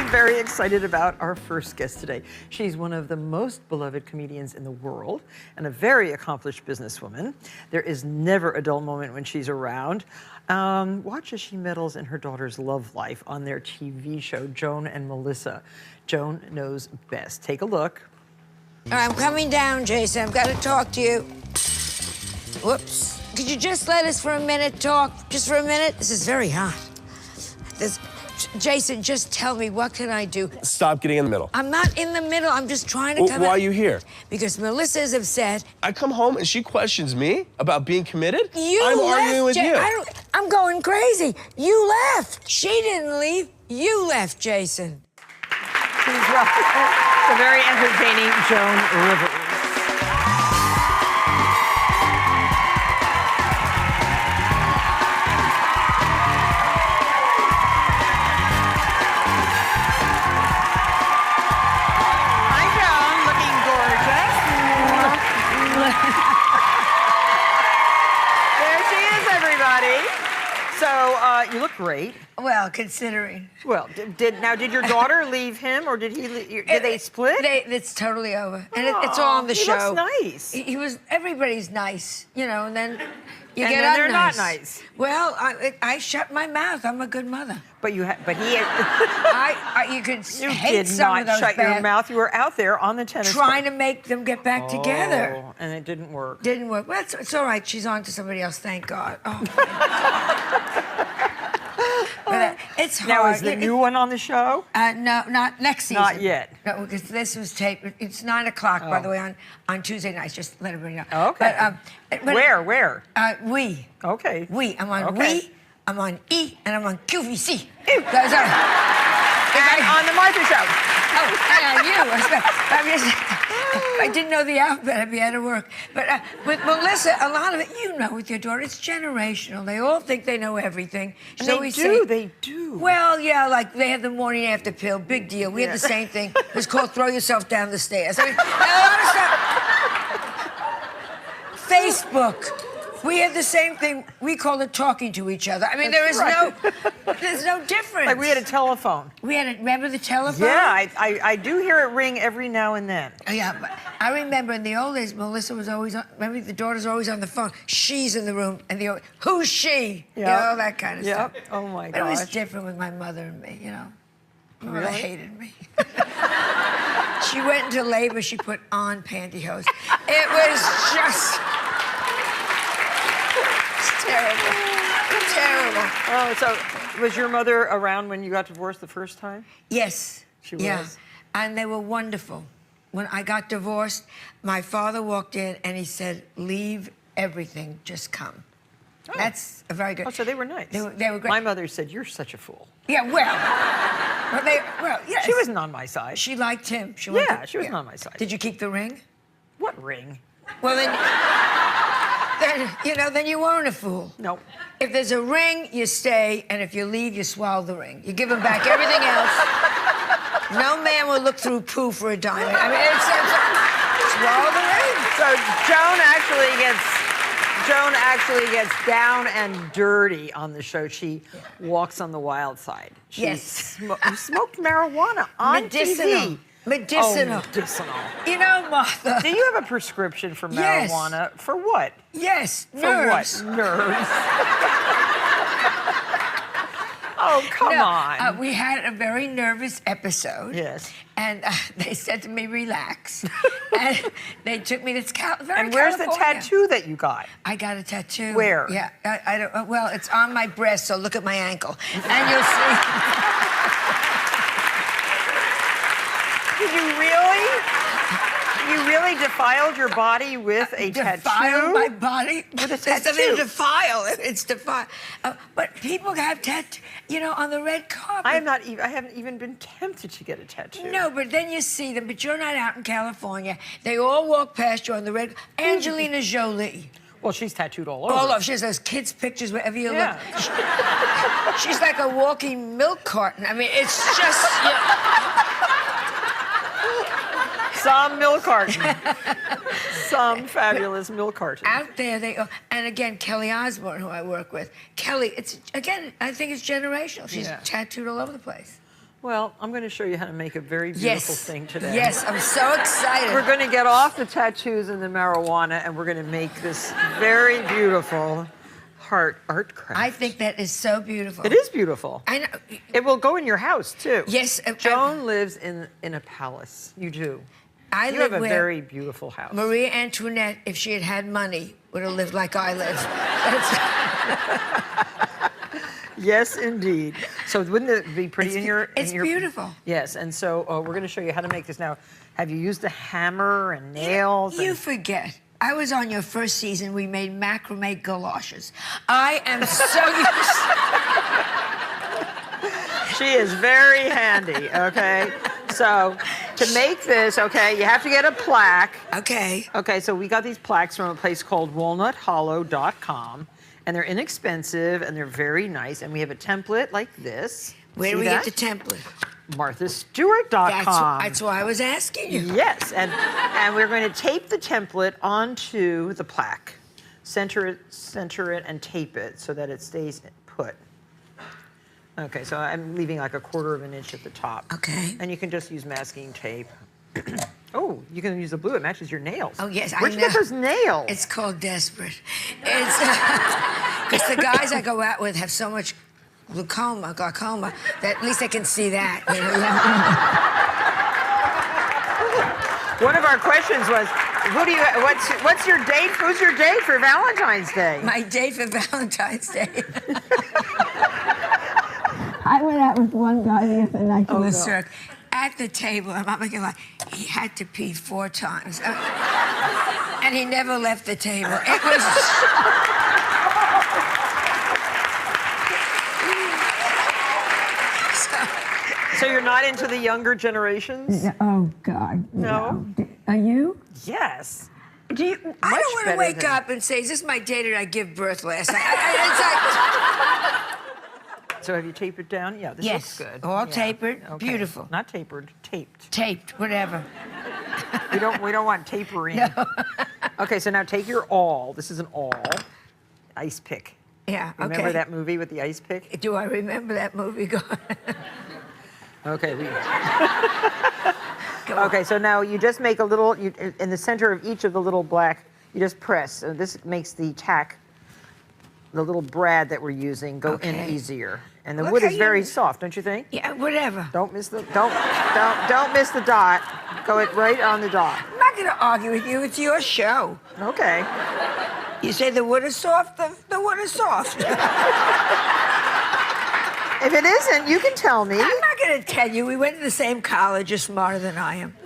very excited about our first guest today. She's one of the most beloved comedians in the world and a very accomplished businesswoman. There is never a dull moment when she's around. Watch as she meddles in her daughter's love life on their TV show, Joan and Melissa. Joan knows best. Take a look. All right, I'm coming down, Jason. I've got to talk to you. Whoops. Could you just let us for a minute talk? Just for a minute? This is very hot. Jason, just tell me, what can I do? Stop getting in the middle. I'm not in the middle. I'm just trying to come Why out. are you here? Because Melissa is upset. I come home and she questions me about being committed? I'm arguing with you. I'm going crazy. You left. She didn't leave. You left, Jason. Please welcome the very entertaining Joan Rivers. You look great. Well, considering. Well, did your daughter leave him, or did they split? It's totally over, and it's all on the show. He looks nice. He was. Everybody's nice, you know, and then you and get then unnice. They're not nice. Well, I shut my mouth. I'm a good mother. But you could. You did not shut your mouth. You were out there on the tennis trying court. to make them get back together. And it didn't work. Didn't work. Well, it's all right. She's on to somebody else. Thank God. Oh. But, it's hard. Now, is the new one on the show? No, not next season. Not yet. No, because this was taped. It's 9 o'clock, by the way, on Tuesday nights. Just let everybody know. Okay. But, Where? We. Okay. We. I'm on okay. We. I'm on E, and I'm on QVC. And on the Martha Show. Oh, and on you. I didn't know the alphabet. I'd be out of work. But with Melissa, a lot of it, you know, with your daughter, it's generational. They all think they know everything. They do. Well, yeah, like they have the morning after pill. Big deal. We had the same thing. It was called throw yourself down the stairs. I mean, a lot of stuff. Facebook. We had the same thing. We called it talking to each other. I mean, there's no difference. Like we had a telephone. Remember the telephone? Yeah, I do hear it ring every now and then. Oh, yeah, but I remember in the old days, Melissa was always on, remember the daughter's always on the phone. She's in the room, and who's she? Yep. You know, all that kind of stuff. Oh my gosh. It was gosh. different with my mother and me, you know. My mother Really? hated me. She went into labor, she put on pantyhose. It was just... Terrible. Oh, so was your mother around when you got divorced the first time? Yes. She was? Yeah. And they were wonderful. When I got divorced, my father walked in and he said, leave everything, just come. Oh. That's a very good... Oh, so they were nice. They were great. My mother said, you're such a fool. Yeah, well, yes. She wasn't on my side. She liked him. She wasn't on my side. Did you keep the ring? What ring? Well, then you weren't a fool. No. If there's a ring, you stay, and if you leave, you swallow the ring. You give him back everything else. No man will look through poo for a diamond. I mean, it's swallow the ring. So Joan actually gets down and dirty on the show. She walks on the wild side. You smoked marijuana on TV. Medicinal. Oh, medicinal. You know, Martha. Do you have a prescription for marijuana? For what? Yes, nerves. For what? Nerves. Oh, come on. We had a very nervous episode. Yes. And they said to me, relax. And they took me to California. And where's the tattoo that you got? I got a tattoo. Where? Yeah, I don't, well, it's on my breast, so look at my ankle. And you'll see. Did you really? You really defiled your body with a tattoo? Defiled my body with a tattoo? It's something to defile. It's defile. But people have tattoos, you know, on the red carpet. I haven't even been tempted to get a tattoo. No, but then you see them. But you're not out in California. They all walk past you on the red. Angelina Jolie. Well, she's tattooed all over. All over. She has those kids' pictures wherever you look. She's like a walking milk carton. I mean, it's just... Some milk carton. Some fabulous milk carton. Out there, they go. And again, Kelly Osbourne, who I work with. Kelly, I think it's generational. She's tattooed all over the place. Well, I'm going to show you how to make a very beautiful thing today. Yes, I'm so excited. We're going to get off the tattoos and the marijuana, and we're going to make this very beautiful art craft. I think that is so beautiful. It is beautiful. I know. It will go in your house, too. Yes. Joan lives in a palace. You do. I You live have a where very beautiful house. Marie Antoinette, if she had had money, would have lived like I live. Yes, indeed. So wouldn't it be pretty in your... It's beautiful. Yes, and so we're going to show you how to make this now. Have you used a hammer and nails? You forget. I was on your first season. We made macrame galoshes. I am so used. She is very handy, okay? So to make this, okay, you have to get a plaque. Okay. Okay, so we got these plaques from a place called walnuthollow.com, and they're inexpensive, and they're very nice, and we have a template like this. Where do we get the template? MarthaStewart.com. That's why I was asking you. Yes, and we're going to tape the template onto the plaque. Center it, and tape it so that it stays put. Okay, so I'm leaving like 1/4 of an inch at the top. Okay. And you can just use masking tape. Oh, you can use the blue. It matches your nails. Oh, yes, Where'd you get those nails? It's called desperate. It's because the guys I go out with have so much glaucoma, that at least I can see that. You know? One of our questions was, what's your date? Who's your date for Valentine's Day? My date for Valentine's Day. I went out with one guy the other night. Oh, no. Cirque. At the table, I'm not making a lie, he had to pee 4 times. And he never left the table. It was... So you're not into the younger generations? Oh, God. No? Are you? Yes. I don't want to wake up and say, is this my date or did I give birth last night? It's like... So have you taped it down? Yeah, this looks good. All Yeah. tapered, Okay. beautiful. Not tapered, taped. Taped, whatever. We don't want tapering. No. Okay, so now take your awl. This is an awl. Ice pick. Yeah, okay. Remember that movie with the ice pick? Do I remember that movie? Go on. Okay. Go on. Okay, so now you just make a little, in the center of each of the little black, you just press. And this makes the tack, the little brad that we're using, go in easier. And the wood is very soft, don't you think? Yeah, whatever. Don't miss the don't miss the dot. Go it right on the dot. I'm not going to argue with you. It's your show. Okay. You say the wood is soft, the wood is soft. If it isn't, you can tell me. I'm not going to tell you. We went to the same college. You're smarter than I am.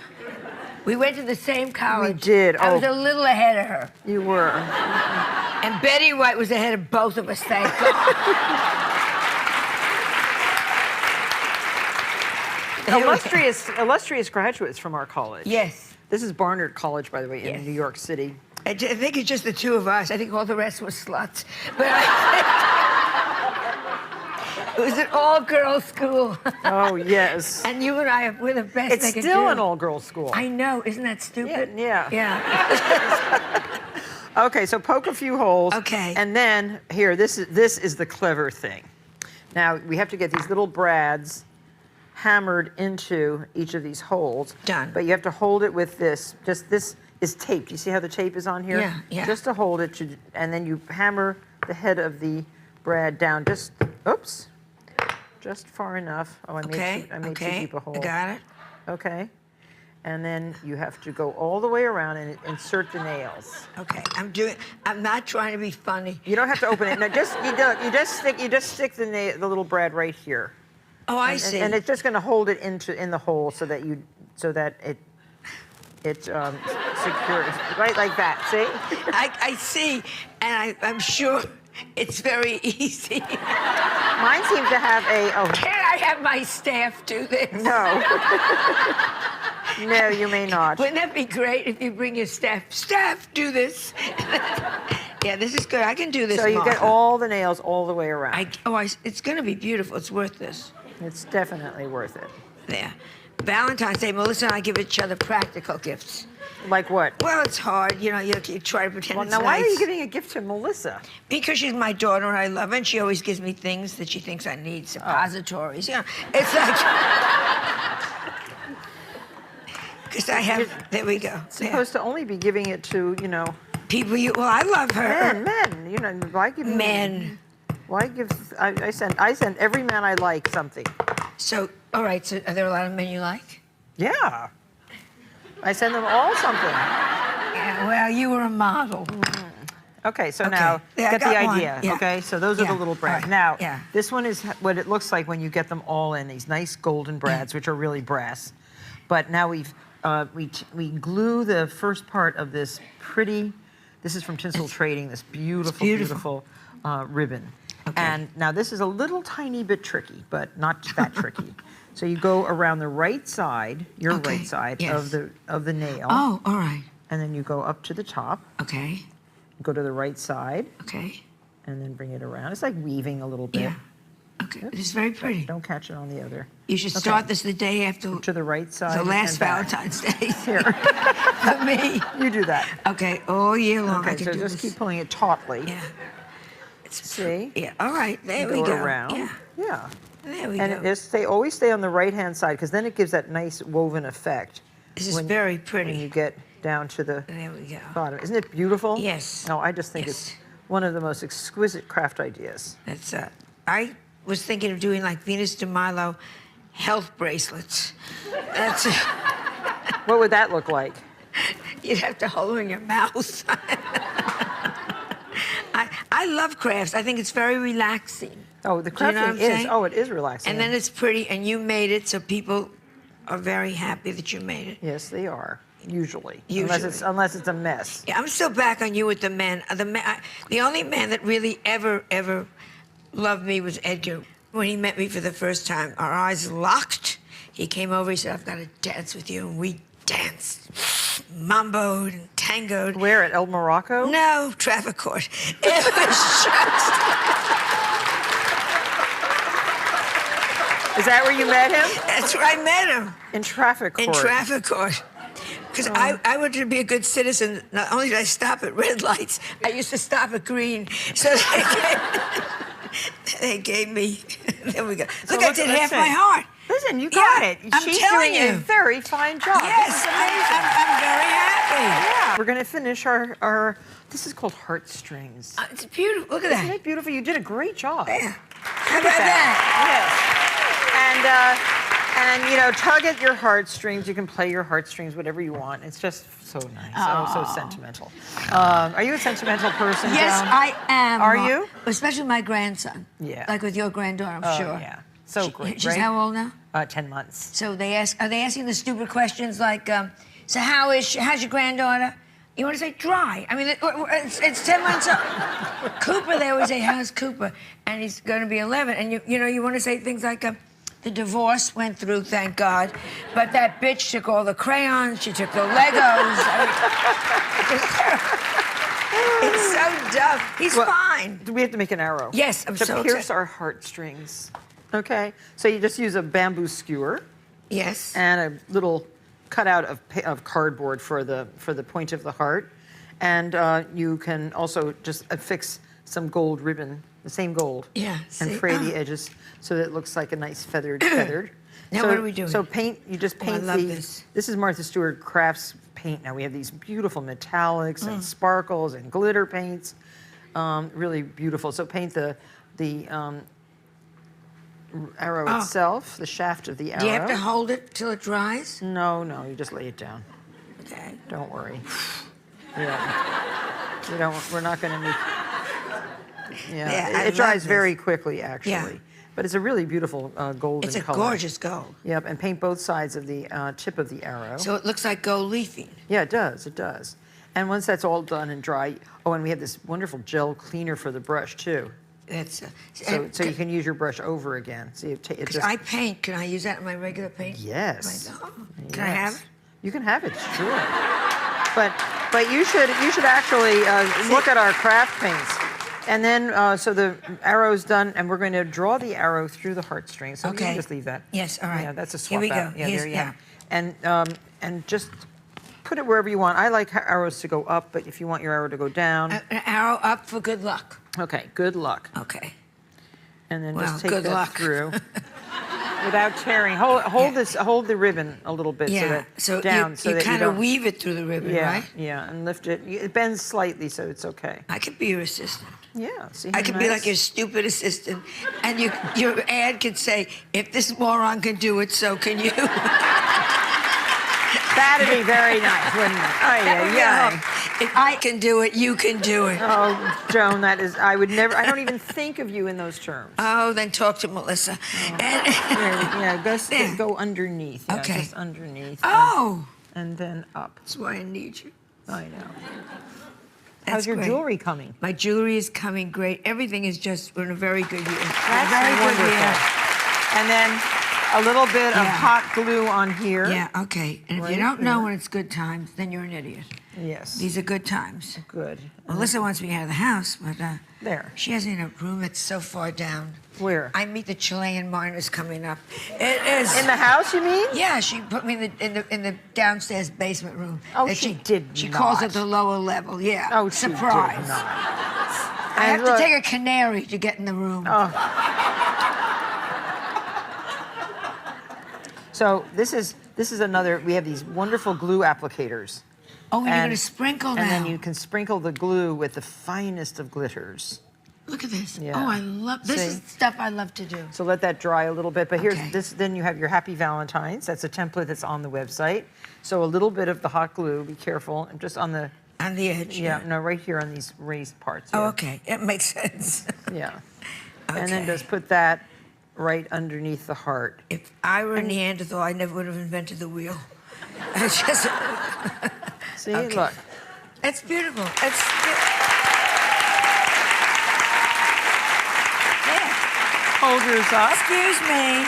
We went to the same college. We did. I was a little ahead of her. You were. And Betty White was ahead of both of us, thank God. illustrious graduates from our college. Yes. This is Barnard College, by the way, in New York City. I think it's just the 2 of us. I think all the rest were sluts. But it was an all-girls school. Oh, yes. And you and I, we're the best It's they could still do. an all-girls school. I know. Isn't that stupid? Yeah. Yeah. Okay, so poke a few holes. Okay. And then, here, this is the clever thing. Now, we have to get these little brads hammered into each of these holes. Done. But you have to hold it with this. Just this is taped. You see how the tape is on here? Yeah, yeah. Just to hold it, and then you hammer the head of the brad down just far enough. Oh, I made too deep a hole. I got it. Okay. And then you have to go all the way around and insert the nails. Okay, I'm not trying to be funny. You don't have to open it. No, you just stick the little brad right here. Oh, I see. And it's just going to hold it in the hole so that it secures right like that. See? I see, and I'm sure it's very easy. Mine seems to have Can I have my staff do this? No. No, you may not. Wouldn't that be great if you bring your staff? Staff, do this. Yeah, this is good. I can do this. So you Martha. get all the nails all the way around. It's going to be beautiful. It's worth this. It's definitely worth it. There. Valentine's Day, Melissa and I give each other practical gifts. Like what? Well, it's hard. You know, you try to pretend Well, it's now, why are nice. you giving a gift to Melissa? Because she's my daughter and I love her, and she always gives me things that she thinks I need, suppositories. You know, it's like... Because I have... There we go. Supposed to only be giving it to, you know... People you... Well, I love her. Men. You know, why give... Men. Why give... I send every man I like something. So, all right, so are there a lot of men you like? Yeah. I send them all something. Yeah, well, you were a model. Okay, so now get the idea. Yeah. Okay, so those are the little brads. Right. Now, this one is what it looks like when you get them all in these nice golden brads, which are really brass. But now we glue the first part of this pretty. This is from Tinsel Trading. This beautiful ribbon. Okay. And now this is a little tiny bit tricky, but not that tricky. So you go around the right side, your right side of the nail. Oh, all right. And then you go up to the top. Okay. Go to the right side. Okay. And then bring it around. It's like weaving a little bit. Yeah. Okay. It's very pretty. Don't catch it on the other. You should start this the day after. To the right side. The last and back. Valentine's Day. Here. For me. You do that. Okay. All year long. Okay, so just keep pulling it tautly. Yeah. See? Yeah. All right. There we go. go. Around. Yeah. Yeah. There we And go. always stay on the right-hand side, because then it gives that nice woven effect. This is very pretty. When you get down to the There we go. bottom. Isn't it beautiful? Yes. No, I just think it's one of the most exquisite craft ideas. That's I was thinking of doing like Venus de Milo health bracelets. That's What would that look like? You'd have to hold them in your mouth. I love crafts. I think it's very relaxing. Oh, the crafting is. Oh, it is relaxing. And then it's pretty, and you made it, so people are very happy that you made it. Yes, they are. Usually. Usually. Unless it's a mess. Yeah, I'm still back on you with the men. The only man that really ever loved me was Edgar. When he met me for the first time, our eyes locked. He came over, he said, I've got to dance with you, and we danced. Mamboed and tangoed. Where, at El Morocco? No, traffic court. It was just... Is that where you met him? That's where I met him. In traffic court. In traffic court. Because I wanted to be a good citizen. Not only did I stop at red lights, I used to stop at green. So they gave me, there we go. So Look, I did half my heart. Listen, you got it. I'm She's telling doing you. a very fine job. Yes, I'm very happy. Yeah. We're going to finish our, this is called heartstrings. It's beautiful. Look at Isn't that. it beautiful? You did a great job. Yeah. How about that? Yes. And you know, tug at your heartstrings. You can play your heartstrings, whatever you want. It's just so nice, so sentimental. Are you a sentimental person, Yes, Joan? I am. Are you? Especially my grandson. Yeah. Like with your granddaughter, I'm sure. Yeah. So great, She's right? how old now? 10 months. So are they asking the stupid questions like, so how's your granddaughter? You want to say dry? I mean, it's 10 months old. Cooper, they always say, how's Cooper? And he's going to be 11. And you want to say things like, the divorce went through, thank God. But that bitch took all the crayons, she took the Legos. It's so dumb. He's fine. We have to make an arrow. Yes, I'm so to pierce excited. our heartstrings. Okay, so you just use a bamboo skewer. Yes. And a little cutout of cardboard for the point of the heart, and you can also just affix some gold ribbon, the same gold. Yeah. And fray the edges so that it looks like a nice feathered. Now what are we doing? So you just paint I love this. This is Martha Stewart Crafts paint. Now we have these beautiful metallics and sparkles and glitter paints, really beautiful. So paint the arrow itself, the shaft of the arrow. Do you have to hold it till it dries? No, you just lay it down. Okay. Don't worry. Yeah. We're not going to need... Yeah, it dries very quickly, actually. Yeah. But it's a really beautiful golden color. It's a gorgeous gold. Yep, and paint both sides of the tip of the arrow. So it looks like gold leafing. Yeah, it does. And once that's all done and dry, and we have this wonderful gel cleaner for the brush, too. That's So you can use your brush over again. So you take it. Because I paint. Can I use that in my regular paint? Yes. Can I have it? You can have it, sure. But you should actually look at our craft paints. And then, so the arrow's done, and we're going to draw the arrow through the heartstrings. So you can just leave that. Yes, all right. Yeah, that's a swap Here we out. go. Yeah, there you go. And just put it wherever you want. I like arrows to go up, but if you want your arrow to go down. An arrow up for good luck. Okay, good luck. Okay. And then Well, just take good that luck. through without tearing. Hold the ribbon a little bit So down you, so you that you kind of don't. weave it through the ribbon, right? Yeah, and lift it. It bends slightly, so it's okay. I could be your assistant. Yeah, see I how could be like nice? your stupid assistant, and your ad could say, "If this moron can do it, so can you." That'd be very nice, wouldn't it? Oh, That would be a yeah. hook. If I can do it, you can do it. Oh, Joan, that is. I would never. I don't even think of you in those terms. Oh, then talk to Melissa. And, Yeah, go underneath. Yeah, Okay. just underneath. oh, And then up. that's why I need you. I know. That's How's your great. jewelry coming? My jewelry is coming great. Everything is just, we're in a very good year. That's very wonderful. good year. And then a little bit of Yeah. hot glue on here. Yeah, okay. And if Right you don't know here. when it's good times, then you're an idiot. Yes. These are good times. Good. Melissa wants me out of the house, but There. she has me in a room that's so far down. Where? I meet the Chilean miners coming up. It is. In the house, you mean? Yeah, she put me in the downstairs basement room. Oh, that she did She calls not. it the lower level. Yeah. Oh, she did surprise. not. I have And to look- take a canary to get in the room. So this is another. We have these wonderful glue applicators. Oh, and you're gonna sprinkle now. And then you can sprinkle the glue with the finest of glitters. Look at this. Yeah. Oh, I love this. Is See? stuff I love to do. So let that dry a little bit. But here's Okay. this. Then you have your Happy Valentines. That's a template that's on the website. So a little bit of the hot glue. Be careful. And just on the. On the edge. Yeah. No, right here on these raised parts. Oh, here. okay. It makes sense. Yeah. And then Okay. just put that right underneath the heart. If I were a Neanderthal, I never would have invented the wheel. It's just. See, Okay. look. It's beautiful. It's. Hold yours up. Excuse me.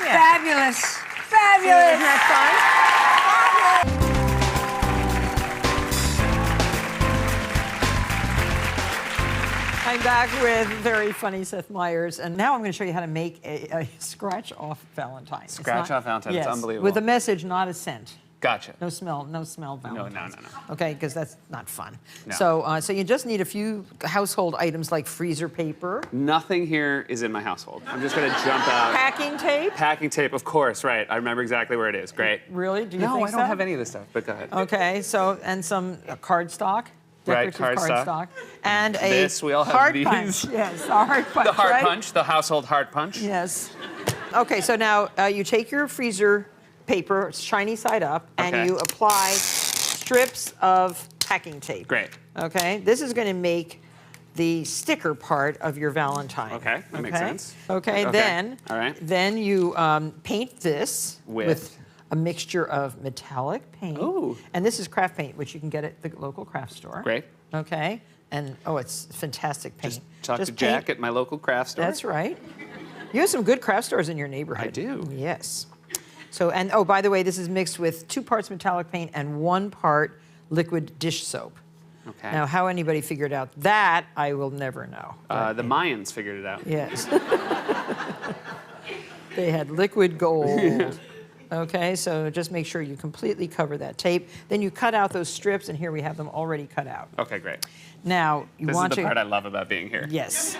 Yeah. Fabulous. See, Fabulous. isn't that fun? I'm back with very funny Seth Meyers, and now I'm going to show you how to make a scratch-off Valentine. It's Scratch-off Valentine, yes, it's unbelievable. With a message, not a scent. Gotcha. No smell Valentines. No. Okay, because that's not fun. No. So you just need a few household items like freezer paper, Nothing here is in my household. I'm just gonna jump out. packing tape. Packing tape, of course, right. I remember exactly where it is. Great. Really? Do you No, think I don't so? have any of this stuff, but go ahead. Okay, so and some cardstock. Right, Decorative cardstock. And a This, we all have heart these. punch. Yes, a heart punch. The heart right? punch, the household heart punch. Yes. Okay, so now you take your freezer paper, shiny side up, and Okay. you apply strips of packing tape. Great. Okay, this is going to make the sticker part of your Valentine. Okay, that makes sense. Okay, Okay, then, all right. then you paint this With? a mixture of metallic paint. Ooh. And this is craft paint, which you can get at the local craft store. Great. Okay, and oh, it's fantastic paint. Just talk to paint- Jack at my local craft store. That's right. You have some good craft stores in your neighborhood. I do. Yes. So, and oh, by the way, this is mixed with 2 parts metallic paint and 1 part liquid dish soap. Okay. Now, how anybody figured out that, I will never know. The Mayans figured it out. Yes. They had liquid gold. Okay, so just make sure you completely cover that tape. Then you cut out those strips, and here we have them already cut out. Okay, great. Now, you This want is the to... part I love about being here. Yes.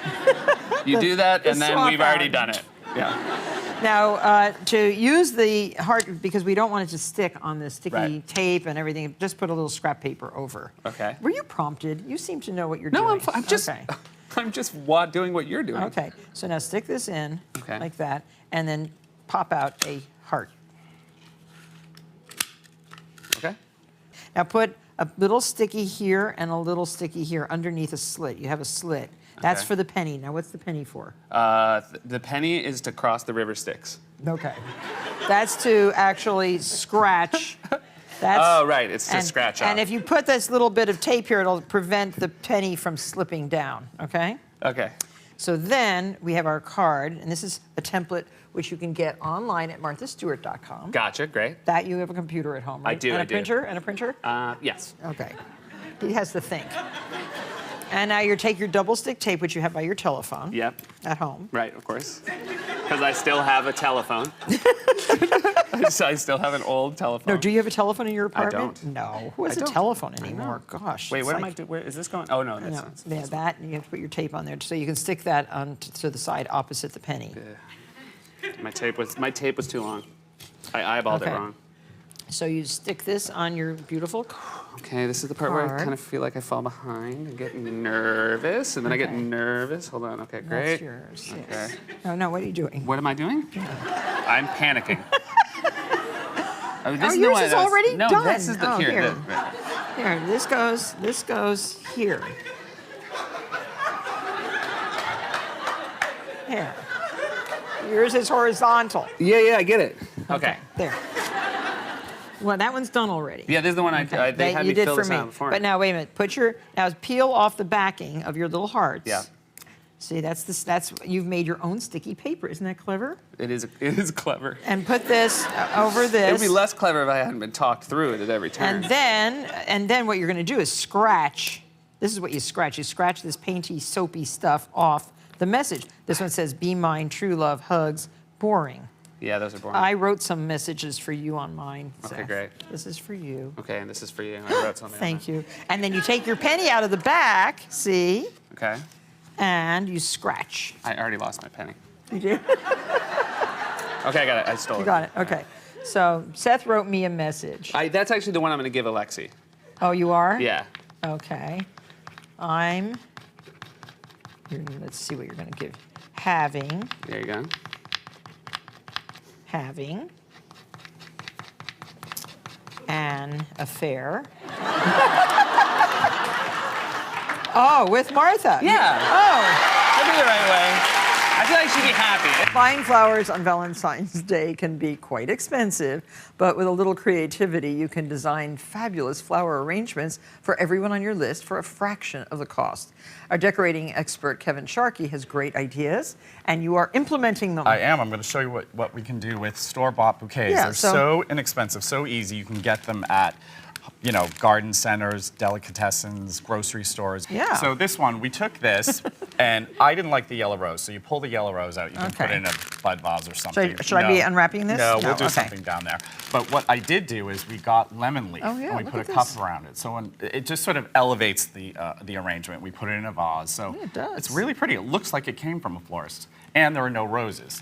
You do that, the and then swap we've already out. done it. Yeah. Now, to use the heart, because we don't want it to stick on the sticky Right. tape and everything, just put a little scrap paper over. Okay. Were you prompted? You seem to know what you're No, doing. I'm just, Okay. I'm just doing what you're doing. Okay, so now stick this in Okay. like that, and then pop out a heart. Okay. Now put a little sticky here and a little sticky here underneath a slit. You have a slit. That's Okay. for the penny. Now what's the penny for? The penny is to cross the river Styx. Okay. That's to actually scratch. That's, Oh, right, it's to scratch And off. if you put this little bit of tape here, it'll prevent the penny from slipping down, okay? Okay. So then we have our card, and this is a template which you can get online at marthastewart.com. Gotcha, great. That you have a computer at home, right? I do, And I a do. printer? And a printer? Yes. Okay. He has to think. And now you take your double stick tape, which you have by your telephone Yep. at home. Right, of course. Because I still have a telephone. I still have an old telephone. No, do you have a telephone in your I apartment? don't. No. Who has a don't. telephone anymore? Gosh. Wait, it's what am I like- doing? Where is this going? Oh, no, that's No, not. yeah, that, and you have to put your tape on there so you can stick that on to the side opposite the penny. My tape was too long. I eyeballed it Okay. wrong. So you stick this on your beautiful Okay, this is the part where I Card. kind of feel like I fall behind and get nervous, and then I get Okay. nervous. Hold on. Okay, That's great. yours. Okay. Yes. No, what are you doing? What am I doing? I'm panicking. Oh, this Oh, the yours one is that was- already no, done. this is the Oh, here. here. the- Here, this goes here. Here. Yours is horizontal. yeah, I get it. Okay. There. Well, that one's done already. Yeah, this is the one they That had you me did fill for this me. out before. But now wait a minute. Now peel off the backing of your little hearts. Yeah. See, that's you've made your own sticky paper. Isn't that clever? It is clever. And put this over this. It would be less clever if I hadn't been talked through it at every turn. And then what you're going to do is scratch. This is what you scratch. You scratch this painty, soapy stuff off the message. This one says, "Be mine, true love, hugs, boring." Yeah, those are boring. I wrote some messages for you on mine. Okay, Seth. great. This is for you. Okay, and this is for you. I wrote something. Thank you. And then you take your penny out of the back, see, Okay. and you scratch. I already lost my penny. You do? Okay, I got it. I stole it. You got it. Okay. So Seth wrote me a message. That's actually the one I'm going to give Alexi. Oh, you are? Yeah. Okay. Let's see what you're going to give. There you go. Having an affair. Oh, with Martha. Yeah. Oh. That'd be the right way. I feel like she'd be happy. Buying flowers on Valentine's Day can be quite expensive, but with a little creativity, you can design fabulous flower arrangements for everyone on your list for a fraction of the cost. Our decorating expert, Kevin Sharkey, has great ideas, and you are implementing them. I am. I'm going to show you what we can do with store-bought bouquets. Yeah, They're so- so inexpensive, so easy. You can get them at, garden centers, delicatessens, grocery stores. Yeah. So this one, we took this, and I didn't like the yellow rose. So you pull the yellow rose out. You can put Okay. it in a bud vase or something. Should I be unwrapping this? No, No, we'll do okay. something down there. But what I did do is we got lemon leaf, Oh, yeah, and we look put a at cup this. around it. So it just sort of elevates the arrangement. We put it in a vase. So Yeah, it does. it's really pretty. It looks like it came from a florist. And there are no roses.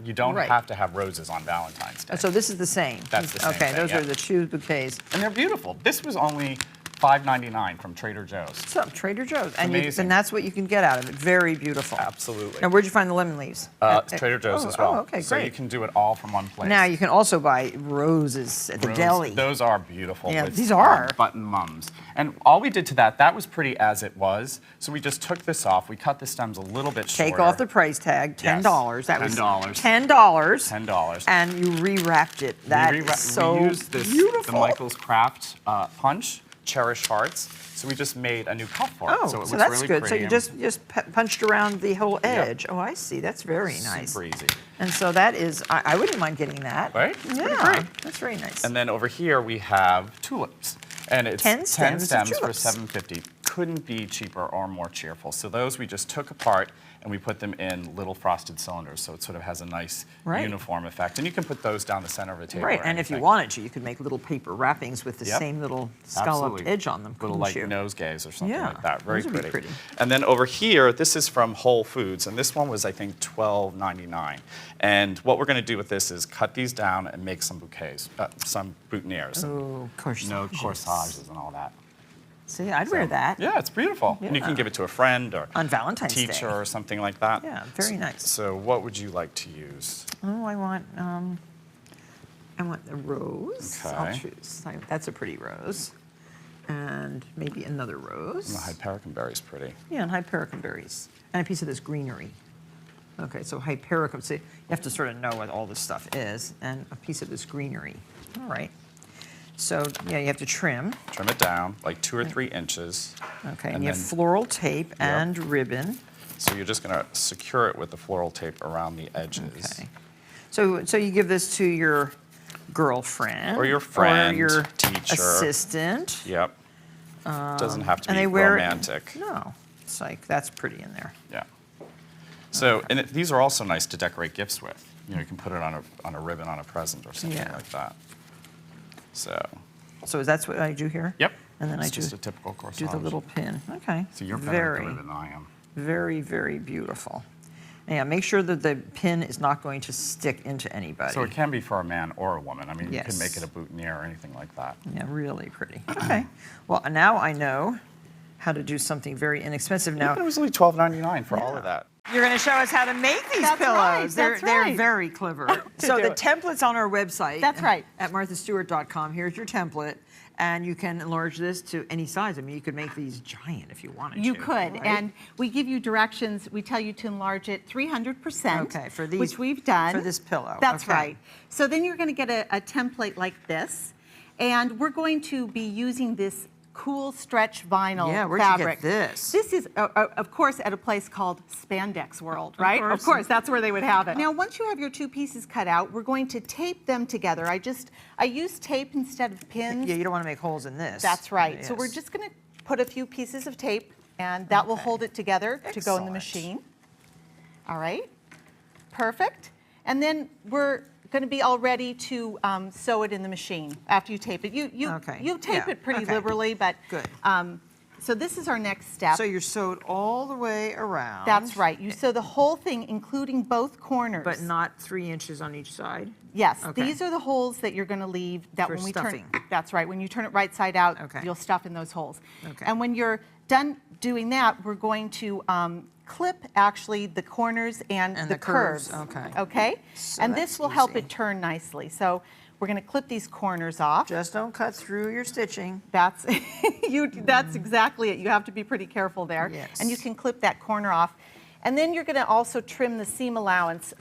You don't Right. have to have roses on Valentine's Day. So this is the same. That's the same Okay, thing, those yeah. are the two bouquets. And they're beautiful. This was only $5.99 from Trader Joe's. So Trader Joe's, and amazing. that's what you can get out of it. Very beautiful. Absolutely. Now, where'd you find the lemon leaves? Trader Joe's oh, as well. Oh, okay, So great. you can do it all from one place. Now you can also buy roses at the deli. Those are beautiful. Yeah, with, these are. button mums. And all we did to that was pretty as it was. So we just took this off. We cut the stems a little bit shorter. Take off the price tag, $10. That was $10. $10. $10. And you rewrapped it. That is so we used this, beautiful. the Michael's Craft punch, Cherish Hearts. So we just made a new cup for it. Oh, So it so looks that's really good. So pretty you and just punched around the whole edge. Oh, I see. That's very nice. super easy. And so that is, I wouldn't mind getting that. Right? It's pretty Yeah, great. that's very nice. And then over here we have tulips. And it's 10 stems of stems for tulips. $7.50. Couldn't be cheaper or more cheerful. So those we just took apart and we put them in little frosted cylinders. So it sort of has a nice Right. uniform effect. And you can put those down the center of a table. Right, or and if you anything. wanted to, you could make little paper wrappings with the Yep. same little scalloped Absolutely. edge on them, Little couldn't like you? nosegays or something Yeah, like that. Very those would be pretty. pretty. And then over here, this is from Whole Foods, and this one was I think $12.99. And what we're going to do with this is cut these down and make some bouquets, some boutonnieres. Oh, corsages. No corsages and all that. See, I'd wear that. Yeah, it's beautiful. And you Yeah. can give it to a friend or On Valentine's Day. teacher or something like that. Yeah, very nice. So what would you like to use? Oh, I want the rose. I'll Okay. choose. That's a pretty rose. And maybe another rose. The Hypericum berry's pretty. Yeah, and hypericum berries. And a piece of this greenery. Okay, so hypericum. See, you have to sort of know what all this stuff is. And a piece of this greenery. All right. So, yeah, you have to trim. Trim it down like 2 or 3 inches. Okay, and And you have then- floral tape and ribbon. So you're just going to secure it with the floral tape around the edges. Okay. So you give this to your girlfriend. Or your friend, Or your teacher. assistant. Yep. Doesn't have to And be they wear romantic. No, it's like, that's pretty in there. Yeah. So, and these are also nice to decorate gifts with. You know, you can put it on a ribbon on a present or something Yeah. like that. So. So that's what I do here? Yep. And then it's I do, just a typical do corsage. the little pin. Okay. So you're better very, at the ribbon than I am. very, very beautiful. Yeah, make sure that the pin is not going to stick into anybody. So it can be for a man or a woman. I mean, you can Yes. make it a boutonniere or anything like that. Yeah, really pretty. Okay. Well, now I know how to do something very inexpensive now. It was only $12.99 for all of that. You're going to show us how to make these That's pillows. right, They're that's right. very clever. So do the it. template's on our website. That's right. At marthastewart.com. Here's your template. And you can enlarge this to any size. I mean, you could make these giant if you wanted You to. could, right? and we give you directions. We tell you to enlarge it 300%. Okay, for these- which we've done. for this pillow, That's okay. right. So then you're going to get a template like this, and we're going to be using this cool stretch vinyl Yeah, where'd you get fabric. this? This is, of course, at a place called Spandex World, right? course. Of course, that's where they would have it. Now, once you have your two pieces cut out, we're going to tape them together. I use tape instead of pins. Yeah, you don't want to make holes in this. That's right. So we're Yes. just going to put a few pieces of tape, and that will Okay. hold it together to go in the Excellent. machine. All right. Perfect. And then we're going to be all ready to sew it in the machine after you tape it. Okay. You tape Yeah. it pretty Okay. liberally, but Good. so this is our next step. So you're sewed all the way around. That's right. You sew the whole thing, including both corners. But not 3 inches on each side. Yes, Okay. these are the holes that you're going to leave that For when we stuffing. turn. That's right. When you turn it right side out, Okay. you'll stuff in those holes. Okay. And when you're done doing that, we're going to clip actually the corners and the curves. curves. Okay. Okay. So and that's this will help easy. it turn nicely. So we're going to clip these corners off. Just don't cut through your stitching. That's That's exactly it. You have to be pretty careful there. Yes. And you can clip that corner off. And then you're going to also trim the seam allowance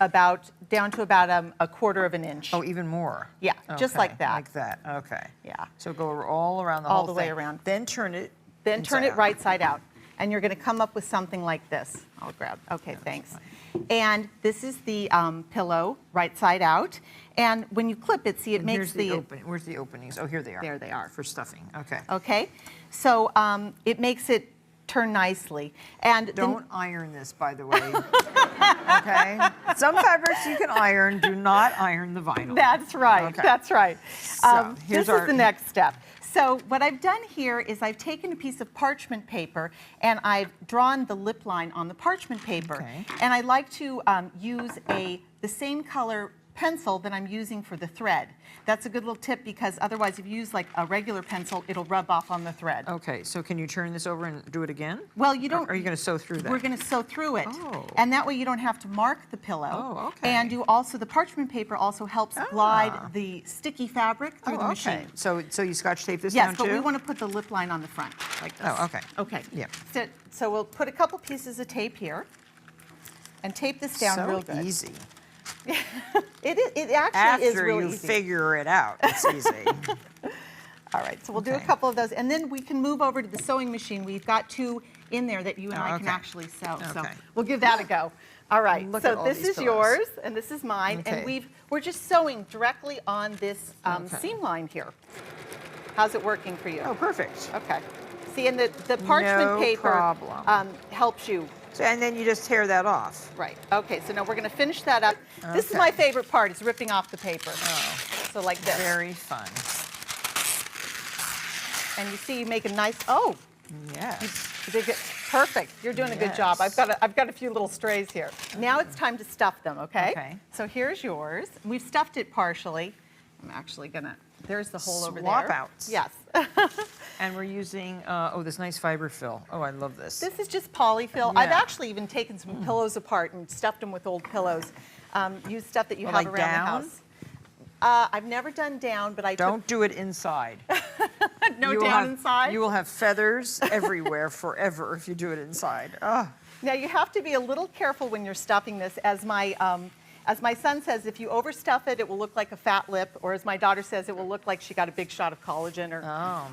down to about a 1/4 of an inch. Oh, even more? Yeah, just Okay, like that. Like that, okay. Yeah. So go all around the All whole the way thing. around. Then turn it Then turn inside it out. right side out. And you're going to come up with something like this. I'll grab. Okay, thanks. And this is the pillow, right side out. And when you clip it, see, it And makes here's the opening. Where's the openings? Oh, here they are. There they are. For stuffing, okay. Okay, so it makes it turn nicely. And then- Don't iron this, by the way. Okay? Some fabrics you can iron. Do not iron the vinyl. That's right. Okay. That's right. here's This our- is the next step. So what I've done here is I've taken a piece of parchment paper and I've drawn the lip line on the parchment paper. Okay. And I like to use the same color pencil that I'm using for the thread. That's a good little tip because otherwise if you use like a regular pencil, it'll rub off on the thread. Okay, so can you turn this over and do it again? Well, you don't. Or are you going to sew through that? We're going to sew through it. Oh. And that way you don't have to mark the pillow. Oh, okay. And you also, the parchment paper also helps glide the sticky fabric through the Oh, machine. okay. So you Scotch tape this Yes, down but too? we want to put the lip line on the front, like this. Oh, okay. Okay. Yeah. So we'll put a couple pieces of tape here and tape this down so real good. easy. It actually is After really you easy. figure it out, it's easy. All right, so we'll do a Okay. couple of those, and then we can move over to the sewing machine. We've got two in there that you and Oh, I can okay. actually sew. So Okay. we'll give that a go. All right, Look so at all this these is pillows. yours, and this is mine, Okay. and we're just sewing directly on this Okay. seam line here. How's it working for you? Oh, perfect. Okay. See, and the parchment No paper problem. helps you. So, and then you just tear that off. Right. Okay, so now we're going to finish that up. This is Okay. my favorite part, is ripping off the paper. Oh, So like this. very fun. And you see you make a nice, oh, Yes. perfect. You're doing a good job. Yes. I've got a few little strays here. Now it's time to stuff them, okay? Okay. So here's yours. We've stuffed it partially. I'm actually gonna, there's the hole over there. Swap outs. Yes. And we're using, this nice fiber fill. Oh, I love this. This is just polyfill. I've Yeah. actually even taken some pillows apart and stuffed them with old pillows. Use stuff that you Oh, have like around down? the house. I've never done down, but I Don't do it inside. took no You will down have- inside. You will have feathers everywhere forever if you do it inside. Oh, Now you have to be a little careful when you're stuffing this. As my son says, if you overstuff it, it will look like a fat lip, or as my daughter says, it will look like she got a big shot of collagen.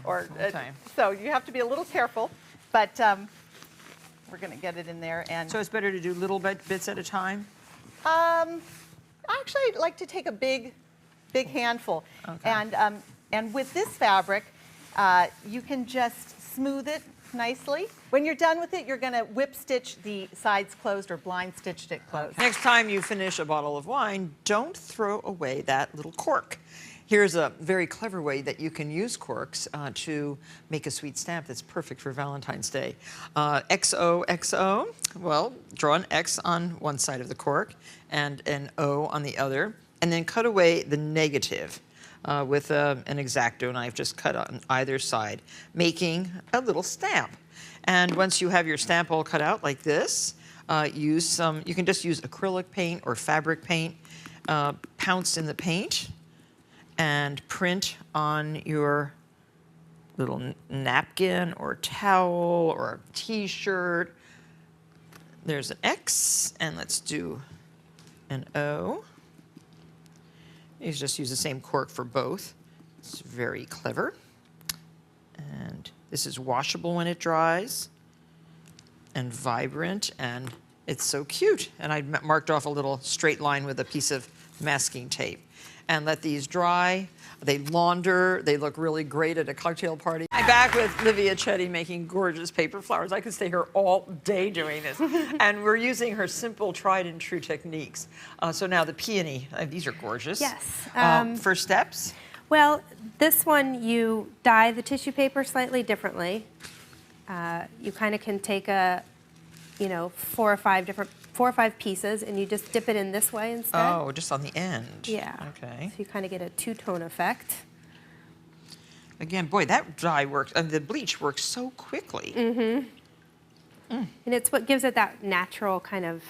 okay. So you have to be a little careful, but we're going to get it in there. And so it's better to do little bits at a time? actually, I'd like to take a big handful. Okay. And with this fabric, you can just smooth it nicely. When you're done with it, you're going to whip stitch the sides closed or blind stitched it closed. Next time you finish a bottle of wine, don't throw away that little cork. Here's a very clever way that you can use corks to make a sweet stamp that's perfect for Valentine's Day. XOXO, well, draw an X on one side of the cork and an O on the other, and then cut away the negative with an X-Acto knife, just cut on either side, making a little stamp. And once you have your stamp all cut out like this, you can just use acrylic paint or fabric paint, pounce in the paint, and print on your little napkin or towel or t-shirt. There's an X, and let's do an O. You just use the same cork for both. It's very clever. And this is washable when it dries and vibrant, and it's so cute. And I marked off a little straight line with a piece of masking tape. And let these dry. They launder. They look really great at a cocktail party. I'm back with Livia Chetty making gorgeous paper flowers. I could stay here all day doing this. And we're using her simple, tried and true techniques. So now the peony. These are gorgeous. Yes. First steps? Well, this one you dye the tissue paper slightly differently. You kind of can take four or five pieces, and you just dip it in this way instead. Oh, just on the end. Yeah. Okay. So you kind of get a two-tone effect. Again, boy, that dye works, and the bleach works so quickly. Mm-hmm. And it's what gives it that natural kind of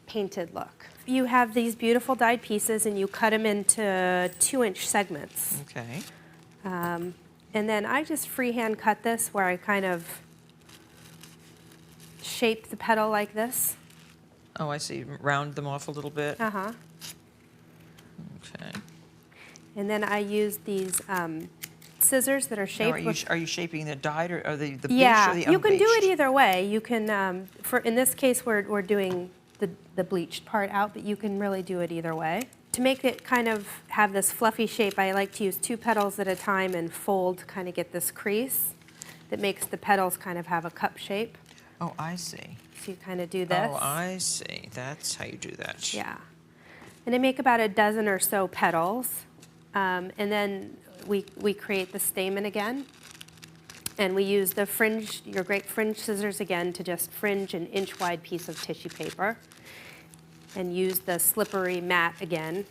painted look. You have these beautiful dyed pieces, and you cut them into 2-inch segments. Okay. And then I just freehand cut this where I kind of shape the petal like this. Oh, I see. Round them off a little bit. Uh-huh. Okay. And then I use these scissors that are Now, shaped are you shaping the dyed or the bleached yeah, or the you can do it unbleached? either way. You can, in this case, we're doing the bleached part out, but you can really do it either way. To make it kind of have this fluffy shape, I like to use 2 petals at a time and fold to kind of get this crease that makes the petals kind of have a cup shape. Oh, I see. So you kind of do this. Oh, I see. That's how you do that. Yeah. And I make about a dozen or so petals. And then we create the stamen again. And we use the fringe, your great fringe scissors again, to just fringe an inch-wide piece of tissue paper. And use the slippery mat again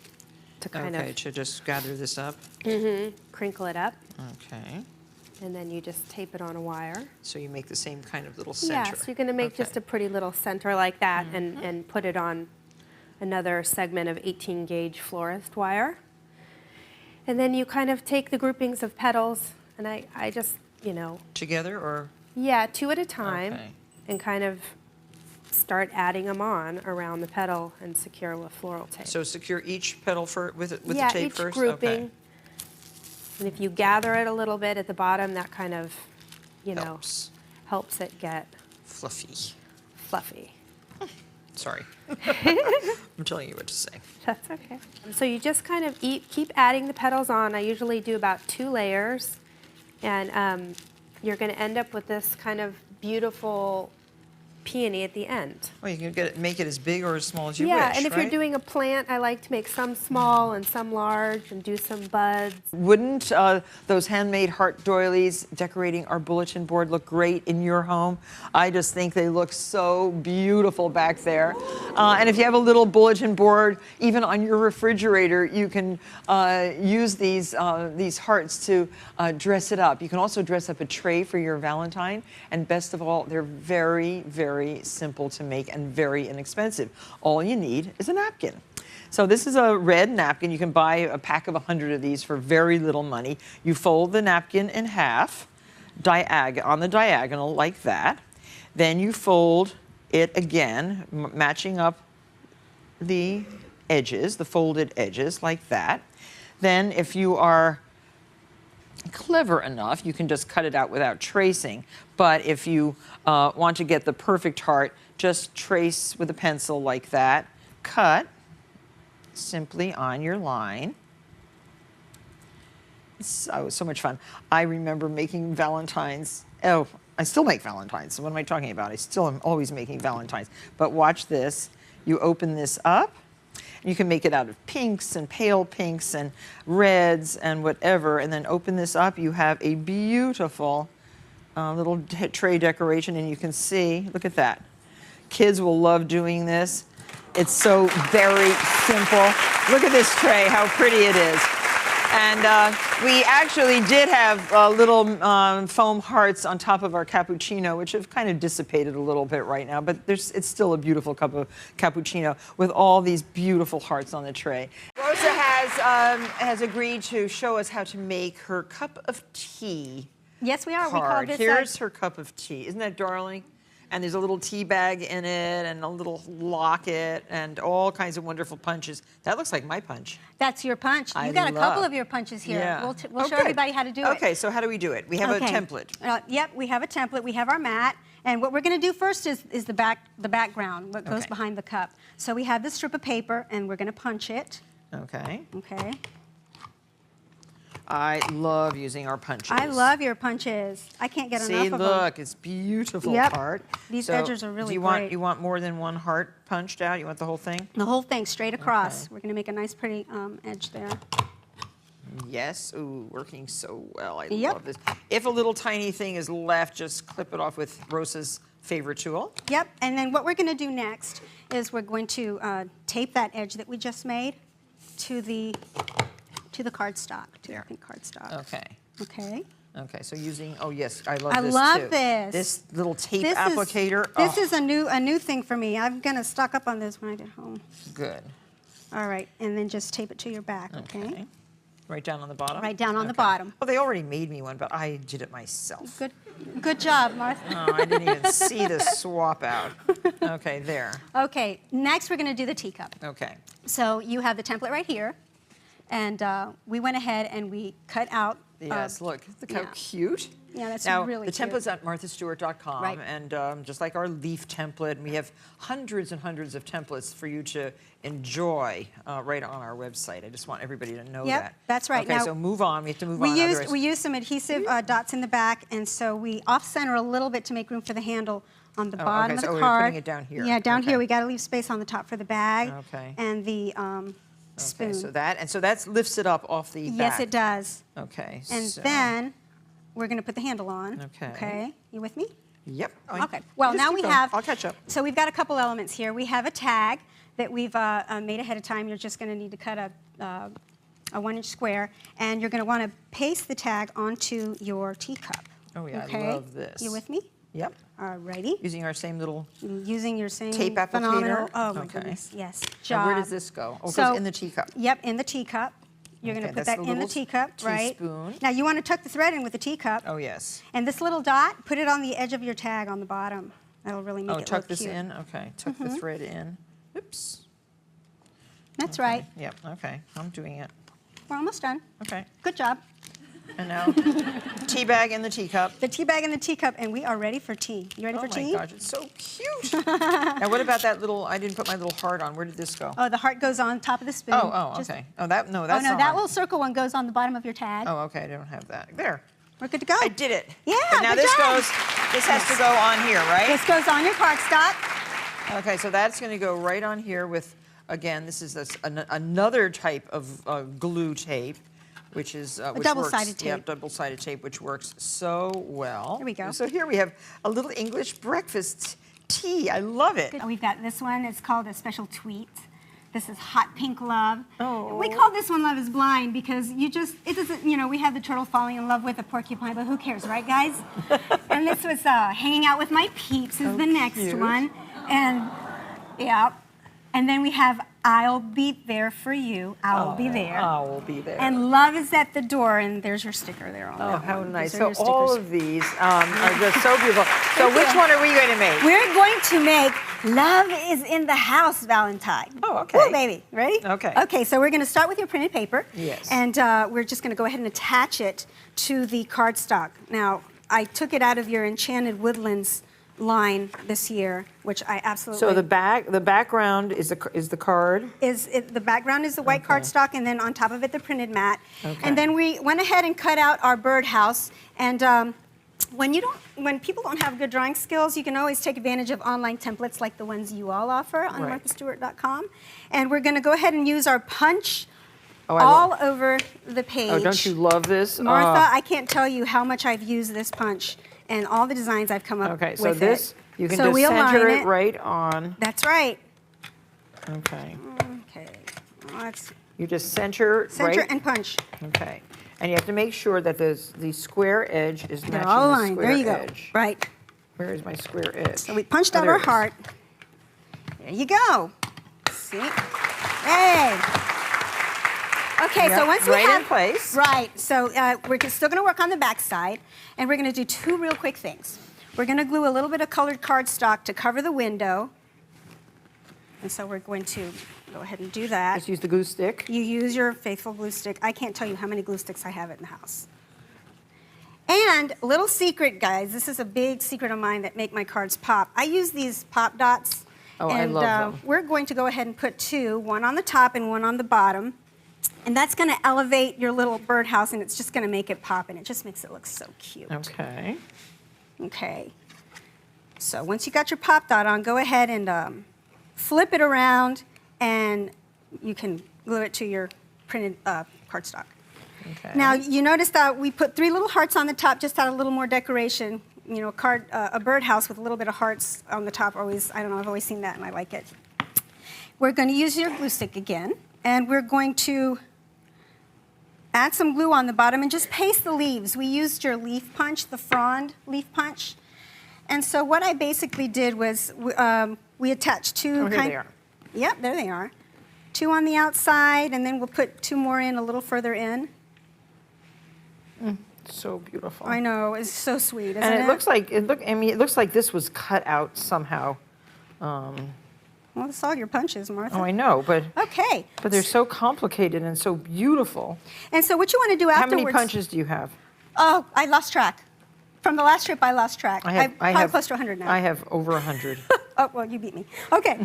to kind Okay, of to just gather this up. crinkle it up. Okay. And then you just tape it on a wire. So you make the same kind of little center. Yeah, so you're going to make just Okay. a pretty little center like that and put it on another segment of 18-gauge florist wire. And then you kind of take the groupings of petals, and I just, Together or? yeah, 2 at a time, Okay. and kind of start adding them on around the petal and secure with floral tape. So secure each petal with the tape each first? grouping. Okay. And if you gather it a little bit at the bottom, that kind of, Helps. helps it get Fluffy. fluffy. Sorry. I'm telling you what to say. That's okay. So you just kind of keep adding the petals on. I usually do about 2 layers, and you're going to end up with this kind of beautiful peony at the end. Well, you can make it as big or as small as you Yeah, wish, and if right? you're doing a plant, I like to make some small and some large and do some buds. Wouldn't those handmade heart doilies decorating our bulletin board look great in your home? I just think they look so beautiful back there. And if you have a little bulletin board, even on your refrigerator, you can use these hearts to dress it up. You can also dress up a tray for your Valentine. And best of all, they're very, very simple to make and very inexpensive. All you need is a napkin. So this is a red napkin. You can buy a pack of 100 of these for very little money. You fold the napkin in half, on the diagonal like that. Then you fold it again, matching up the edges, the folded edges like that. Then if you are clever enough, you can just cut it out without tracing. But if you want to get the perfect heart, just trace with a pencil like that. Cut simply on your line. It's so much fun. I remember making Valentines. Oh, I still make Valentines. So what am I talking about? I still am always making Valentines. But watch this. You open this up. You can make it out of pinks and pale pinks and reds and whatever. And then open this up. You have a beautiful little tray decoration. And you can see, look at that. Kids will love doing this. It's so very simple. Look at this tray, how pretty it is. And we actually did have little foam hearts on top of our cappuccino, which have kind of dissipated a little bit right now, but it's still a beautiful cup of cappuccino with all these beautiful hearts on the tray. Rosa has agreed to show us how to make her cup of tea. Yes, we are. Card. We call this. Here's her cup of tea. Isn't that darling? And there's a little tea bag in it and a little locket and all kinds of wonderful punches. That looks like my punch. That's your punch. I You got a couple love- of your punches here. Yeah. We'll show good. everybody how to do it. Okay, so how do we do it? We have a Okay. template. Yep, we have a template. We have our mat. And what we're going to do first is the background, what goes Okay. behind the cup. So we have this strip of paper, and we're going to punch it. Okay. Okay. I love using our punches. I love your punches. I can't get See, enough of them. look, it's beautiful Yep. heart. These So, edges are really do you great. you want more than one heart punched out? You want the whole thing? The whole thing straight across. Okay. We're going to make a nice, pretty edge there. Yes. Ooh, working so well. I Yep. love this. If a little tiny thing is left, just clip it off with Rosa's favorite tool. Yep, and then what we're going to do next is we're going to tape that edge that we just made to the cardstock, to the pink cardstock. Okay. Okay. Okay, so using, oh yes, I love I this love too. this. This little tape This applicator. This oh, is a new thing for me. I'm going to stock up on this when I get home. good. All right, and then just tape it to your back, okay? Right down on the bottom? Right down on the Okay. bottom. Oh, they already made me one, but I did it myself. Good job, Martha. Oh, I didn't even see the swap out. Okay, there. Okay, next we're going to do the teacup. Okay. So you have the template right here, and we went ahead and we cut out. Yes, look how yeah. cute. Yeah, that's now, really the cute. template's at marthastewart.com, Right. and just like our leaf template, we have hundreds and hundreds of templates for you to enjoy right on our website. I just want everybody to know Yep, that. that's right. Okay, Now, so move on. We have to move We on. used otherwise- we used some adhesive dots in the back, and so we off-center a little bit to make room for the handle on the Oh, bottom okay, of so the we're card. putting it down here. Yeah, down Okay. here. We got to leave space on the top for the bag. Okay. And the spoon. Okay, so that lifts it up off the back. Yes, it does. Okay. And so, then we're going to put the handle on. Okay. Okay. You with me? Yep. Okay. Well, Just now keep we going. have. I'll catch up. So we've got a couple elements here. We have a tag that we've made ahead of time. You're just going to need to cut a 1-inch square, and you're going to want to paste the tag onto your teacup. Oh yeah, Okay? I love this. You with me? Yep. Alrighty. Using our same little. Using your same Tape applicator? phenomenal. Oh my Okay. goodness. Yes. Now, Job. where does this go? Oh, it So- goes in the teacup. Yep, in the teacup. You're going Okay, to put that's that the in the little teacup, right? teaspoon. Now you want to tuck the thread in with the teacup. Oh yes. And this little dot, put it on the edge of your tag on the bottom. That'll really make Oh, it tuck look this cute. in. Okay, tuck the thread in. Oops. That's right. Yep. Okay, I'm doing it. We're almost done. Okay. Good job. And now, tea bag in the teacup. The tea bag and the teacup, and we are ready for tea. You ready Oh for my tea? gosh, it's so cute. Now, what about that little? I didn't put my little heart on. Where did this go? Oh, the heart goes on top of the spoon. Oh, Just- okay. Oh, that's Oh, no, not that on. little circle one goes on the bottom of your tag. Oh, okay. I don't have that. There. We're good to go. I did it. Yeah, But now good this job. this has to go on here, right? This goes on your cardstock. Okay, so that's going to go right on here with, again, this is another type of glue tape, which is which double-sided works, Yeah, tape. double-sided tape, which works so well. Here we go. So here we have a little English breakfast tea. I love it. We've got this one. It's called a special tweet. This is Hot Pink Love. Oh. We call this one Love is Blind because it doesn't, we have the turtle falling in love with a porcupine, but who cares, right, guys? And this was Hanging Out with My Peeps is the next cute. one. And, yeah. And then we have I'll Be There for You. I'll Be There. I will be there. And Love is at the Door, and there's your sticker there on oh, that how one. nice. These are So your all stickers. of these are just so beautiful. So which one are we going to make? We're going to make Love is in the House Valentine. Oh, okay. Woo, baby. Ready? Okay. Okay, so we're going to start with your printed paper. Yes. And we're just going to go ahead and attach it to the cardstock. Now, I took it out of your Enchanted Woodlands line this year, which I absolutely... So the background is the card. The background is the white cardstock, and then on top of it, the printed mat. Okay. And then we went ahead and cut out our birdhouse, and when people don't have good drawing skills, you can always take advantage of online templates like the ones you all offer on Right. marthastewart.com. And we're going to go ahead and use our punch Oh, all over the page. Oh, don't you love this? Martha, I can't tell you how much I've used this punch and all the designs I've come up with. Okay, so this, you can So just we center align it right on. That's right. Okay. Okay. Let's You just center center and punch. Okay. And you have to make sure that the square edge is They're matching all the aligned. square There you go. edge. Right. Where is my square edge? So we punched Oh, out there our it is. heart. There you go. See? Hey. Okay, so Yep, once we right in have place. Right. So we're still going to work on the back side, and we're going to do two real quick things. We're going to glue a little bit of colored cardstock to cover the window, and so we're going to go ahead and do that. Just use the glue stick. You use your faithful glue stick. I can't tell you how many glue sticks I have in the house. And little secret, guys. This is a big secret of mine that make my cards pop. I use these pop dots. Oh, I and, love them. We're going to go ahead and put two, one on the top and one on the bottom. And that's going to elevate your little birdhouse, and it's just going to make it pop, and it just makes it look so cute. Okay. Okay. So once you got your pop dot on, go ahead and flip it around, and you can glue it to your printed cardstock. Okay. Now, you notice that we put three little hearts on the top, just add a little more decoration. You know, a birdhouse with a little bit of hearts on the top, always, I don't know, I've always seen that and I like it. We're going to use your glue stick again, and we're going to add some glue on the bottom and just paste the leaves. We used your leaf punch, the frond leaf punch. And so what I basically did was we attached two Oh, here they are. Yep, there they are. Two on the outside, and then we'll put two more in a little further in. So beautiful. I know, it's so sweet, isn't And it? it looks like it looks like this was cut out somehow. Well, it's all your punches, Martha. Oh, I know, but Okay. they're so complicated and so beautiful. And so what you want to do How afterwards... many punches do you have? Oh, I lost track. From the last trip, I lost track. I probably have close to 100 now. I have over 100. Oh, well, you beat me. Okay.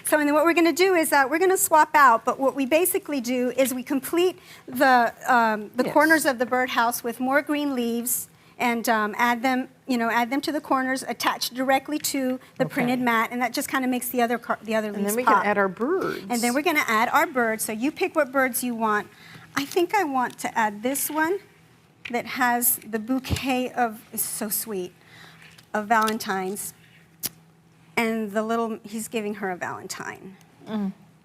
So and then what we're going to do is we're going to swap out, but what we basically do is we complete the Yes. corners of the birdhouse with more green leaves and add them to the corners, attached directly to the printed mat, and that just kind of makes the other leaves And then we pop. can add our birds. And then we're going to add our birds. So you pick what birds you want. I think I want to add this one that has the bouquet of, it's so sweet, of Valentines. And the little, he's giving her a Valentine.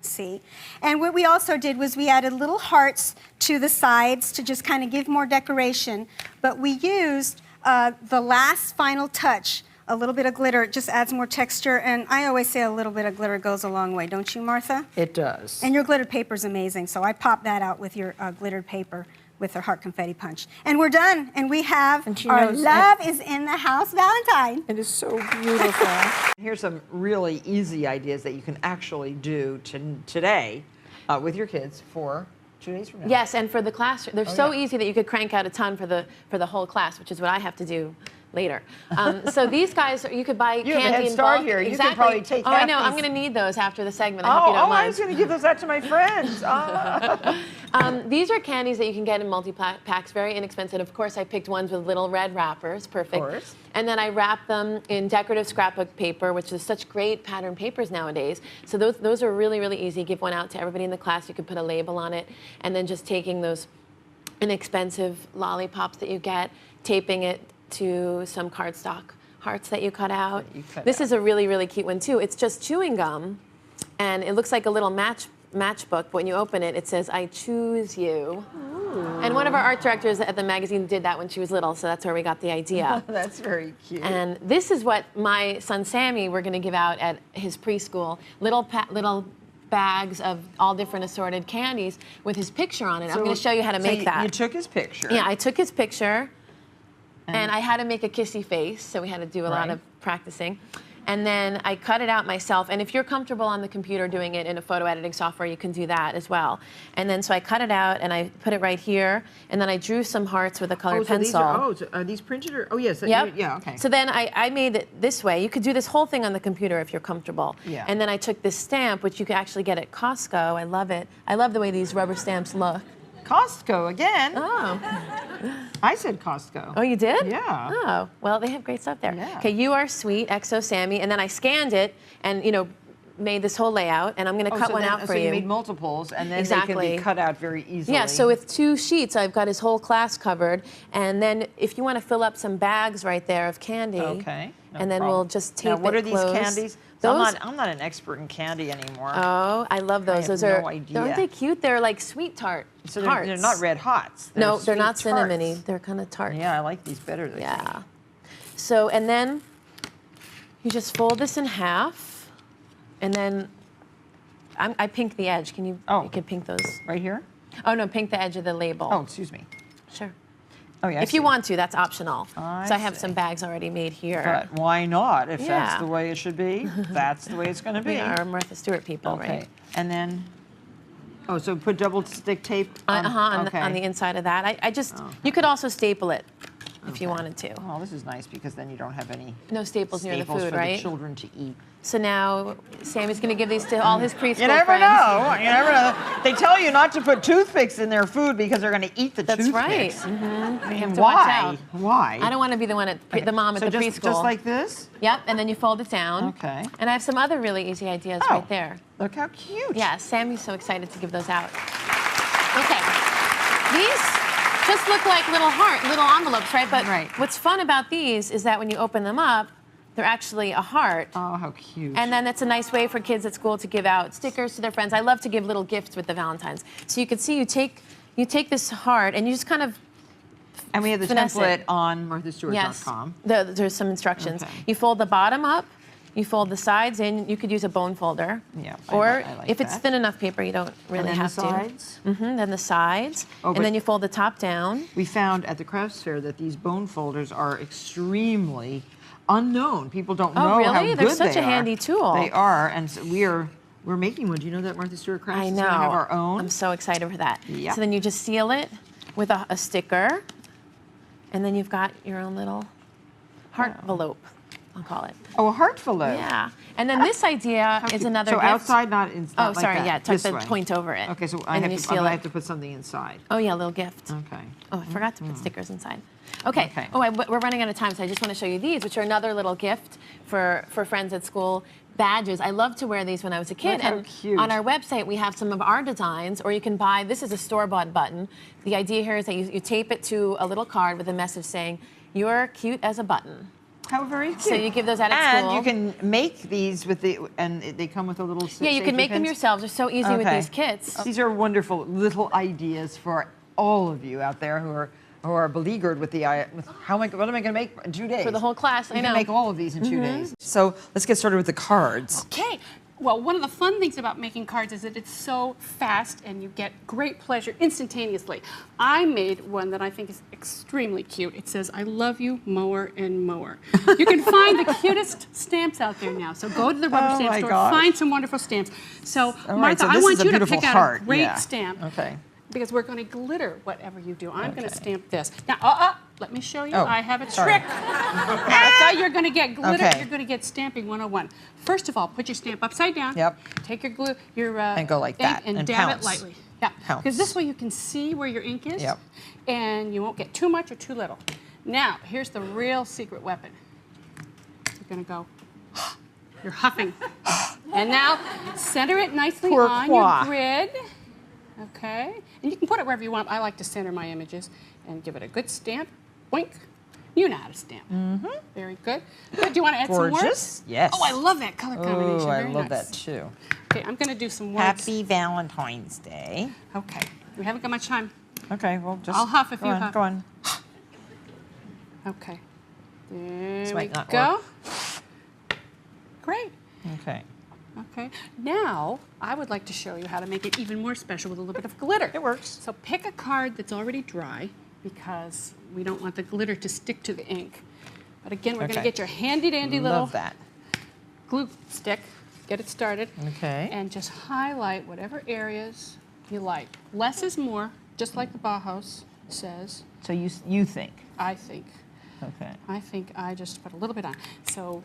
See? And what we also did was we added little hearts to the sides to just kind of give more decoration. But we used the last final touch, a little bit of glitter. It just adds more texture. And I always say a little bit of glitter goes a long way, don't you, Martha? It does. And your glittered paper is amazing. So I popped that out with your glittered paper with the heart confetti punch. And we're done. And we have And she our knows Love is in the House Valentine. It is so beautiful. Here's some really easy ideas that you can actually do today with your kids for 2 days from now. Yes, and for the class, they're so yeah. easy that you could crank out a ton for the whole class, which is what I have to do later. So these guys, you could buy You have a candy head in start bulk. here. You could Exactly. probably take Oh, I half know. I'm these- going to need those after the segment. I hope you don't I mind. was going to give those out to my friends. These are candies that you can get in multi-packs, very inexpensive. Of course, I picked ones with little red wrappers, perfect. Of course. And then I wrapped them in decorative scrapbook paper, which is such great pattern papers nowadays. So those are really, really easy. Give one out to everybody in the class. You could put a label on it, and then just taking those inexpensive lollipops that you get, taping it to some cardstock hearts that you cut out. This is a really, really cute one too. It's just chewing gum, and it looks like a little matchbook. But when you open it, it says, "I choose you." Ooh. And one of our art directors at the magazine did that when she was little, so that's where we got the idea. That's very cute. And this is what my son Sammy, we're going to give out at his preschool. Little bags of all different assorted candies with his picture on it. I'm going to show you how to make that. You took his picture. Yeah, I took his picture, and I had to make a kissy face, so we had to do a lot of practicing. And then I cut it out myself, and if you're comfortable on the computer doing it in a photo editing software, you can do that as well. And then so I cut it out, and I put it right here, and then I drew some hearts with a colored pencil. So are these printed or? Oh, yes. Yep. Yeah, okay. So then I made it this way. You could do this whole thing on the computer if you're comfortable. Yeah. And then I took this stamp, which you can actually get at Costco. I love it. I love the way these rubber stamps look. Costco again. Oh. I said Costco. Oh, you did? Yeah. Oh, well, they have great stuff there. Yeah. Okay, You Are Sweet, XO Sammy, and then I scanned it and, made this whole layout, and I'm going to cut one out for so you. you made multiples, and then they Exactly. can be cut out very easily. Yeah, so with 2 sheets, I've got his whole class covered, and then if you want to fill up some bags right there of candy, Okay. No and then problem. we'll just tape Now, what it are these closed. candies? So Those, I'm not an expert in candy anymore. oh, I love those. have Those no are, idea. aren't they cute? They're like sweet tart so tarts. they're not red hots. No, they're sweet not cinnamony. tarts. They're kind of tart. Yeah, I like these better. Yeah. So, and then you just fold this in half, and then I pink the edge. Can you? Oh. You can pink those. Right here? Oh no, pink the edge of the label. Oh, excuse me. Sure. Oh, yeah. I If you see. want to, that's optional. I So I have see. some bags already made here. But why not? If that's Yeah. the way it should be, that's the way it's going to be. We are Martha Stewart people, Okay. right? And then, oh, so put double stick tape on, On okay. the inside of that. I just, you could also staple it if you wanted to. Well, this is nice because then you don't have any No staples near the staples food, for right? the children to eat. So now Sammy's going to give these to all his preschool You never friends. know. You never know. They tell you not to put toothpicks in their food because they're going to eat the That's right. toothpicks. Mm-hmm. You have to Why? watch out. Why? I don't want to be the one at the mom at so the just, preschool. Just like this? Yep, and then you fold it down. Okay. And I have some other really easy ideas Oh. right there. Look how cute. Yeah, Sammy's so excited to give those out. Okay. These just look like little envelopes, right? But Right. what's fun about these is that when you open them up, they're actually a heart. Oh, how cute. And then it's a nice way for kids at school to give out stickers to their friends. I love to give little gifts with the Valentines. So you can see you take this heart and you just kind of And we have the finesse template it. on marthastewart.com. There's some instructions. Okay. You fold the bottom up, you fold the sides in. You could use a bone folder. Yeah, Or I like if it's that. thin enough paper, you don't really then the have sides? to. Then the sides. Oh, and but- then you fold the top down. We found at the crafts fair that these bone folders are extremely unknown. People don't know really? how good They're such they a are. handy tool. They are, and so we're making one. Do you know that Martha Stewart Crafts I is know. going to have our own? I'm so excited for that. Yep. So then you just seal it with a sticker, and then you've got your own little heart envelope, I'll call it. Oh, a heart fillet. Yeah. And then this idea is cute. another So gift. outside, not inside. Oh, like sorry, that. yeah, tuck This the way. point over it. Okay, so and then you seal I it. have to put something inside. Oh yeah, a little gift. Okay. Oh, I forgot to put stickers inside. Okay. Okay. Oh, we're running out of time, so I just want to show you these, which are another little gift for friends at school. Badges. I loved to wear these when I was a kid. Look how and cute. on our website, we have some of our designs, or you can buy, this is a store-bought button. The idea here is that you tape it to a little card with a message saying, "You're cute as a button." How very cute. So you give those out at and school. you can make these and they come with a little Yeah, you can make them pins. yourselves. They're so easy with Okay. these kits. These are wonderful little ideas for all of you out there who are beleaguered with what am I going to make in 2 days? For the whole class, I You know. can make all of these in 2 days. So let's get started with the cards. Okay. Well, one of the fun things about making cards is that it's so fast and you get great pleasure instantaneously. I made one that I think is extremely cute. It says, "I love you, mower and mower." You can find the cutest stamps out there now. So go to the rubber Oh stamp my store, gosh. find some wonderful stamps. So, All right, Martha, so I this want is a you to beautiful pick out heart. a great Yeah. stamp. Okay. Because we're going to glitter whatever you do. I'm going to stamp this. Now, let me show you. Oh, I have a sorry. trick. I thought you were going to get glitter. Okay. You're going to get stamping 101. First of all, put your stamp upside down. Yep. Take your glue, your And go like ink that, and and dab pounce. it lightly. Yeah. Pounce. Because this way you can see where your ink is. Yep. And you won't get too much or too little. Now, here's the real secret weapon. You're going to go. You're huffing. And now center it nicely on your Pourquoi? grid. Okay. And you can put it wherever you want. I like to center my images and give it a good stamp. Boink. You know how to stamp. Mm-hmm. Very good. Good. Do you want to add some words? Gorgeous. Yes. Oh, I love that color combination. Oh, I Very love nice. that too. Okay, I'm going to do some words. Happy Valentine's Day. Okay. We haven't got much time. Okay, well, just I'll huff if go you on, huff. Go on. Okay. There we might not go. Great. Okay. Okay. Now, I would like to show you how to make it even more special with a little bit of glitter. It works. So pick a card that's already dry because we don't want the glitter to stick to the ink. But again, we're going to Okay. get your handy-dandy little Love that. glue stick. Get it started. Okay. And just highlight whatever areas you like. Less is more, just like the Bauhaus says. So you think? I think. Okay. I think I just put a little bit on. So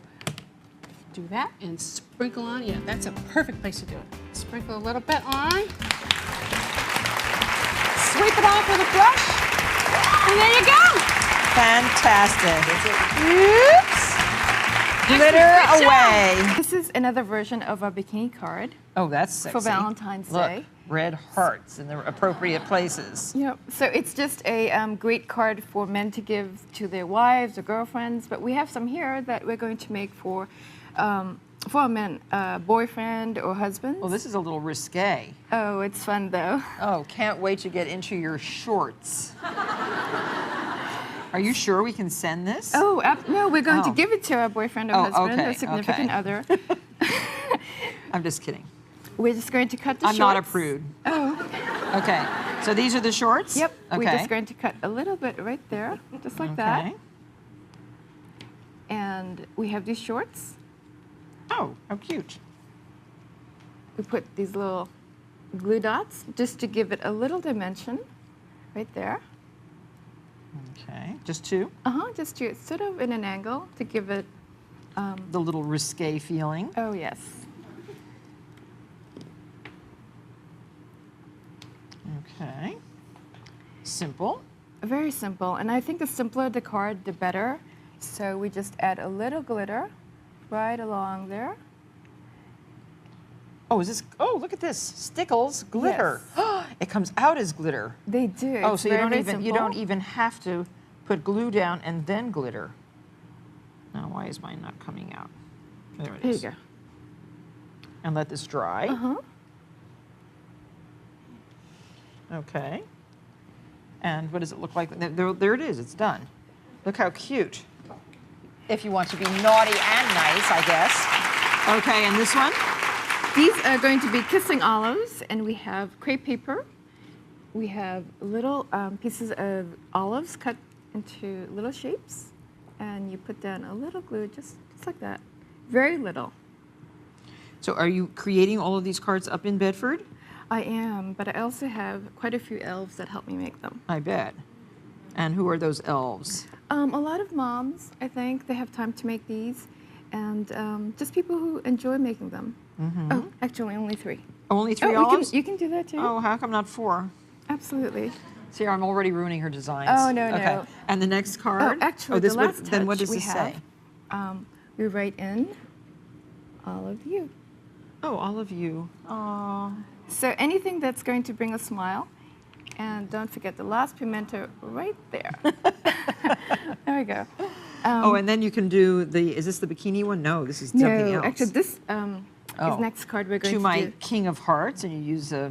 do that and sprinkle on. Yeah, that's a perfect place to do it. Sprinkle a little bit on. Sweep it off with a brush. And there you go. Fantastic. Oops. Glitter away. This is another version of a bikini card. Oh, that's sexy. For Valentine's Look, Day. red hearts in the appropriate places. Yeah. So it's just a great card for men to give to their wives or girlfriends. But we have some here that we're going to make for a man, boyfriend or husband. Well, this is a little risque. Oh, it's fun though. Oh, can't wait to get into your shorts. Are you sure we can send this? Oh, no, we're going to Oh. give it to our boyfriend or Oh, husband okay, or significant okay. other. I'm just kidding. We're just going to cut the I'm shorts. not a prude. Oh. Okay, so these are the shorts? Yep. Okay. We're just going to cut a little bit right there, just like that. Okay. And we have these shorts. Oh, how cute. We put these little glue dots just to give it a little dimension right there. Okay, just two? Just to sort of in an angle to give it. The little risque feeling. Oh, yes. Okay. Simple. Very simple. And I think the simpler the card, the better. So we just add a little glitter right along there. Oh, is this? Oh, look at this. Stickles glitter. It comes out as glitter. They do. Oh, It's so you very, don't very even simple. have to put glue down and then glitter. Now, why is mine not coming out? There it There you is. go. And let this dry. Okay. And what does it look like? There it is. It's done. Look how cute. If you want to be naughty and nice, I guess. Okay, and this one? These are going to be kissing olives, and we have crepe paper. We have little pieces of olives cut into little shapes, and you put down a little glue, just like that. Very little. So are you creating all of these cards up in Bedford? I am, but I also have quite a few elves that help me make them. I bet. And who are those elves? A lot of moms, I think, they have time to make these, and just people who enjoy making them. Oh, actually, only 3. Only 3 Oh, olives? you can do that too. Oh, how come not 4? Absolutely. See, I'm already ruining her designs. Oh, no, Okay. no. And the next card? Oh, actually, this the last then what touch does we this have, say? We write in all of you. Oh, all of you. Aww. So anything that's going to bring a smile. And don't forget the last pimento right there. There we go. Oh, and then you can do the, is this the bikini one? No, this is something No, else. actually, this is next card we're going to To my do. King of Hearts, and you use did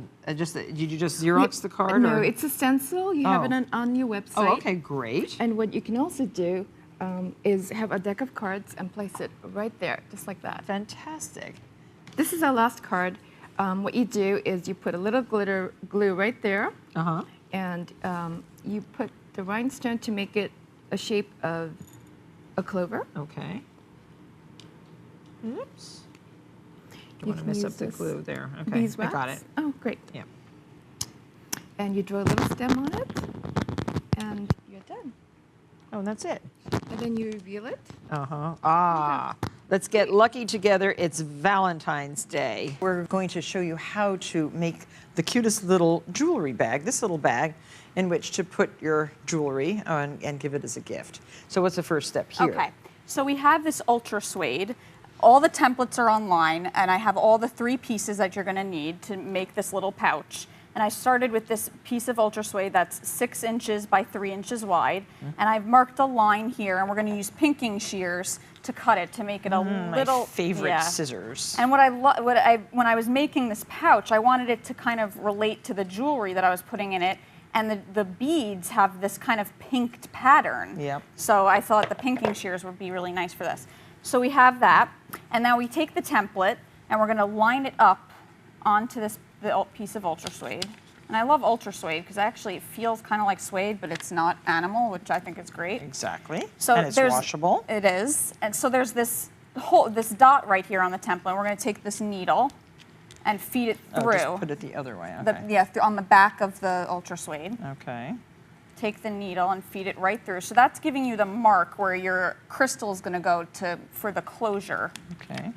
you just Xerox the card? No, or? it's a stencil. You have it on your website. Oh, okay, great. And what you can also do is have a deck of cards and place it right there, just like that. Fantastic. This is our last card. What you do is you put a little glitter glue right there, and you put the rhinestone to make it a shape of a clover. Okay. Oops. Don't You want to can mess use up the this glue there. Okay, beeswax. I got it. Oh, great. Yeah. And you draw a little stem on it, and you're done. Oh, and that's it. And then you reveal it. Ah, let's get lucky together. It's Valentine's Day. We're going to show you how to make the cutest little jewelry bag, this little bag, in which to put your jewelry and give it as a gift. So what's the first step here? Okay, so we have this ultra suede. All the templates are online, and I have all the 3 pieces that you're gonna need to make this little pouch. And I started with this piece of ultra suede that's 6 inches by 3 inches wide. And I've marked a line here, and we're gonna use pinking shears to cut it to make it a little— My favorite scissors. And when I was making this pouch, I wanted it to kind of relate to the jewelry that I was putting in it. And the beads have this kind of pinked pattern. Yep. So I thought the pinking shears would be really nice for this. So we have that. And now we take the template, and we're gonna line it up onto the piece of ultra suede. And I love ultra suede because actually it feels kind of like suede, but it's not animal, which I think is great. Exactly. So and it's washable. It is. And so there's this dot right here on the template. We're going to take this needle and feed it through. Just put it the other way. Okay. On the back of the ultra suede. Okay. Take the needle and feed it right through. So that's giving you the mark where your crystal is going to go for the closure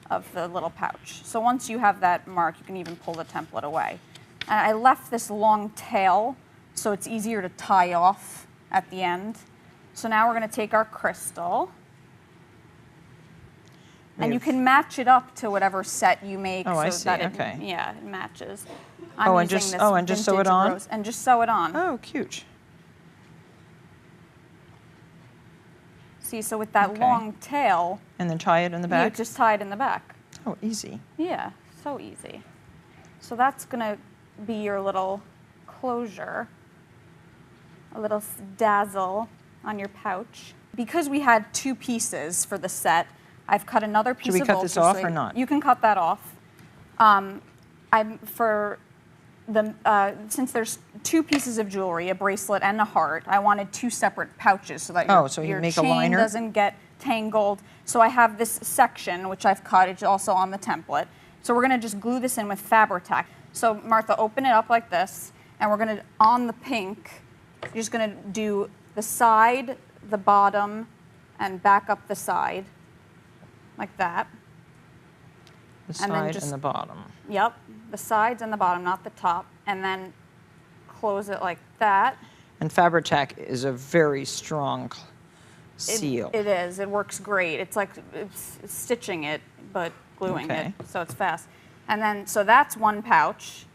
of the little pouch. So once you have that mark, you can even pull the template away. And I left this long tail so it's easier to tie off at the end. So now we're going to take our crystal. And you can match it up to whatever set you make Oh, so I see. that it, Okay. yeah, it matches. Oh, I'm and using just- this and just sew it vintage on? rose, and just sew it on. Oh, cute. See, so with that Okay. long tail, And then tie it in the you back? just tie it in the back. Oh, easy. Yeah, so easy. So that's gonna be your little closure, a little dazzle on your pouch. Because we had 2 pieces for the set, I've cut another piece Should we of cut this off ultrasway. or not? You can cut that off. Since there's 2 pieces of jewelry, a bracelet and a heart, I wanted 2 separate pouches so that Oh, so you your make a chain liner? doesn't get tangled. So I have this section, which I've cut, it's also on the template. So we're gonna just glue this in with Fabri-Tac. So Martha, open it up like this, and we're gonna, on the pink, you're just gonna do the side, the bottom, and back up the side, like that. The And then side just- and the bottom. Yep, the sides and the bottom, not the top, and then close it like that. And Fabri-Tac is a very strong seal. It is. It works great. It's like it's stitching it, but gluing Okay. it, so it's fast. And then, so that's one pouch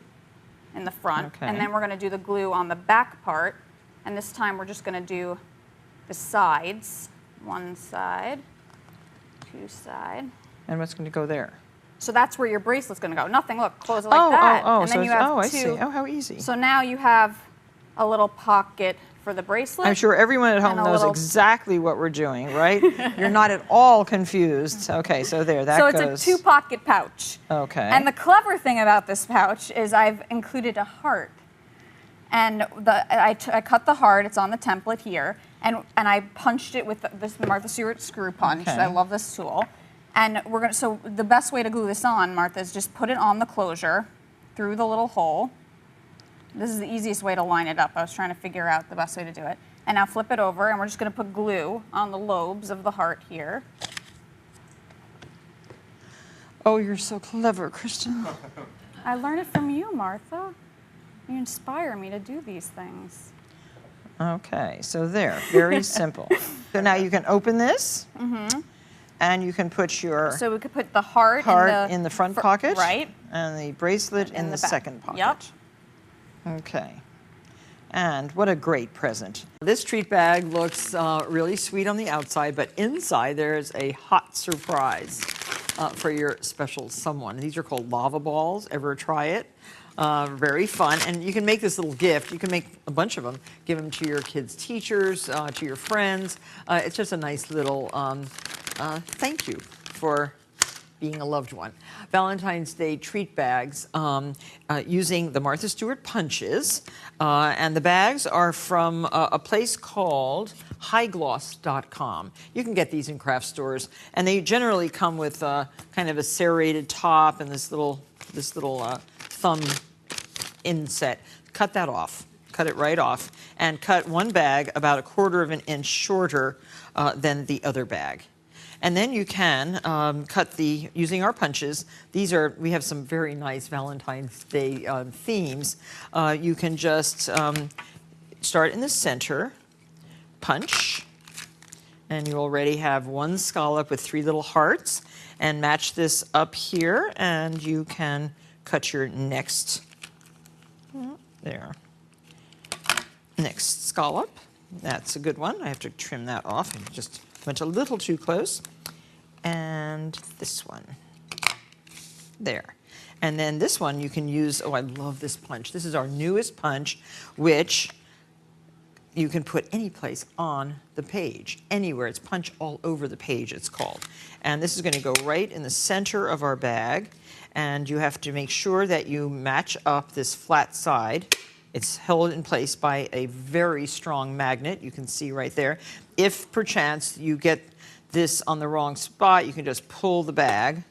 in the front, Okay. and then we're going to do the glue on the back part, and this time we're just going to do the sides, one side, 2 side. And what's going to go there? So that's where your bracelet's going to go. Nothing. Look, close it like that, and so then you it's- have oh, I 2. see. Oh, how easy. So now you have a little pocket for the bracelet. I'm sure everyone at home and a knows little- exactly what we're doing, right? You're not at all confused. Okay, so there, that So goes. it's a 2-pocket pouch. Okay. And the clever thing about this pouch is I've included a heart. And I cut the heart, it's on the template here, and I punched it with this Martha Stewart screw punch. Okay. I love this tool. And we're gonna, so the best way to glue this on, Martha, is just put it on the closure through the little hole. This is the easiest way to line it up. I was trying to figure out the best way to do it. And now flip it over, and we're just gonna put glue on the lobes of the heart here. Oh, you're so clever, Kristen. I learned it from you, Martha. You inspire me to do these things. Okay, so there, very simple. So now you can open this, and you can put your So we could put the heart, in the front pocket, right? and the bracelet in the the back. second pocket. Yep. Okay. And what a great present. This treat bag looks really sweet on the outside, but inside there's a hot surprise for your special someone. These are called lava balls. Ever try it? Very fun. And you can make this little gift. You can make a bunch of them. Give them to your kids' teachers, to your friends. It's just a nice little thank you for being a loved one. Valentine's Day treat bags using the Martha Stewart punches. And the bags are from a place called highgloss.com. You can get these in craft stores. And they generally come with kind of a serrated top and this little thumb inset. Cut that off. Cut it right off. And cut one bag about 1/4 of an inch shorter than the other bag. And then you can cut using our punches. We have some very nice Valentine's Day themes. You can just start in the center, punch, and you already have one scallop with 3 little hearts, and match this up here, and you can cut your next scallop. That's a good one. I have to trim that off. I just went a little too close. And this one. There. And then this one you can use, oh, I love this punch. This is our newest punch, which you can put any place on the page, anywhere. It's punch all over the page, it's called. And this is going to go right in the center of our bag. And you have to make sure that you match up this flat side. It's held in place by a very strong magnet. You can see right there. If perchance you get this on the wrong spot, you can just pull the bag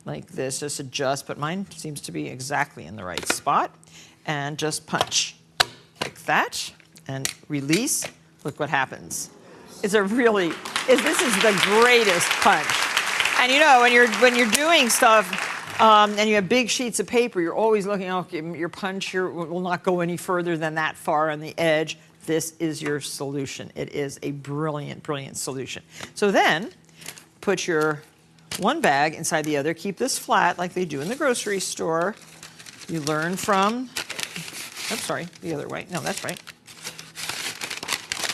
like this, just adjust, but mine seems to be exactly in the right spot. And just punch like that and release. Look what happens. This is the greatest punch. And you know, when you're doing stuff and you have big sheets of paper, you're always looking, oh, your punch will not go any further than that far on the edge. this is your solution. It is a brilliant, brilliant solution. So then, put your one bag inside the other. Keep this flat like they do in the grocery store. You learn from, I'm sorry, the other way. No, that's right.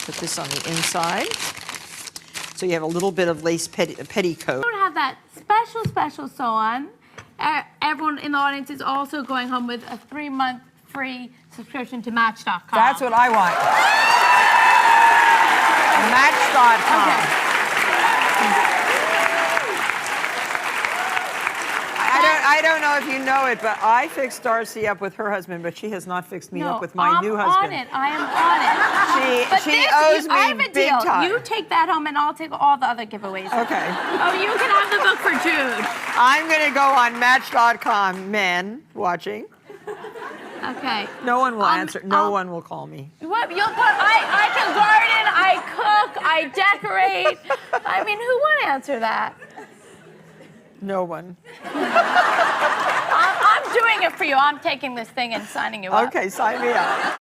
Put this on the inside. So you have a little bit of lace petticoat. We don't have that special sew-on. Everyone in the audience is also going home with a 3-month free subscription to Match.com. That's what I want. Match.com. Okay. I don't know if you know it, but I fixed Darcy up with her husband, but she has not fixed me up with my new husband. I am on it. She owes me I have a big deal. time. You take that home, and I'll take all the other giveaways. Okay. Oh, you can have the book for Jude. I'm going to go on Match.com, men watching. Okay. No one will answer. No one will call me. What? I can garden, I cook, I decorate. I mean, who would answer that? No one. I'm doing it for you. I'm taking this thing and signing you up. Okay, sign me up.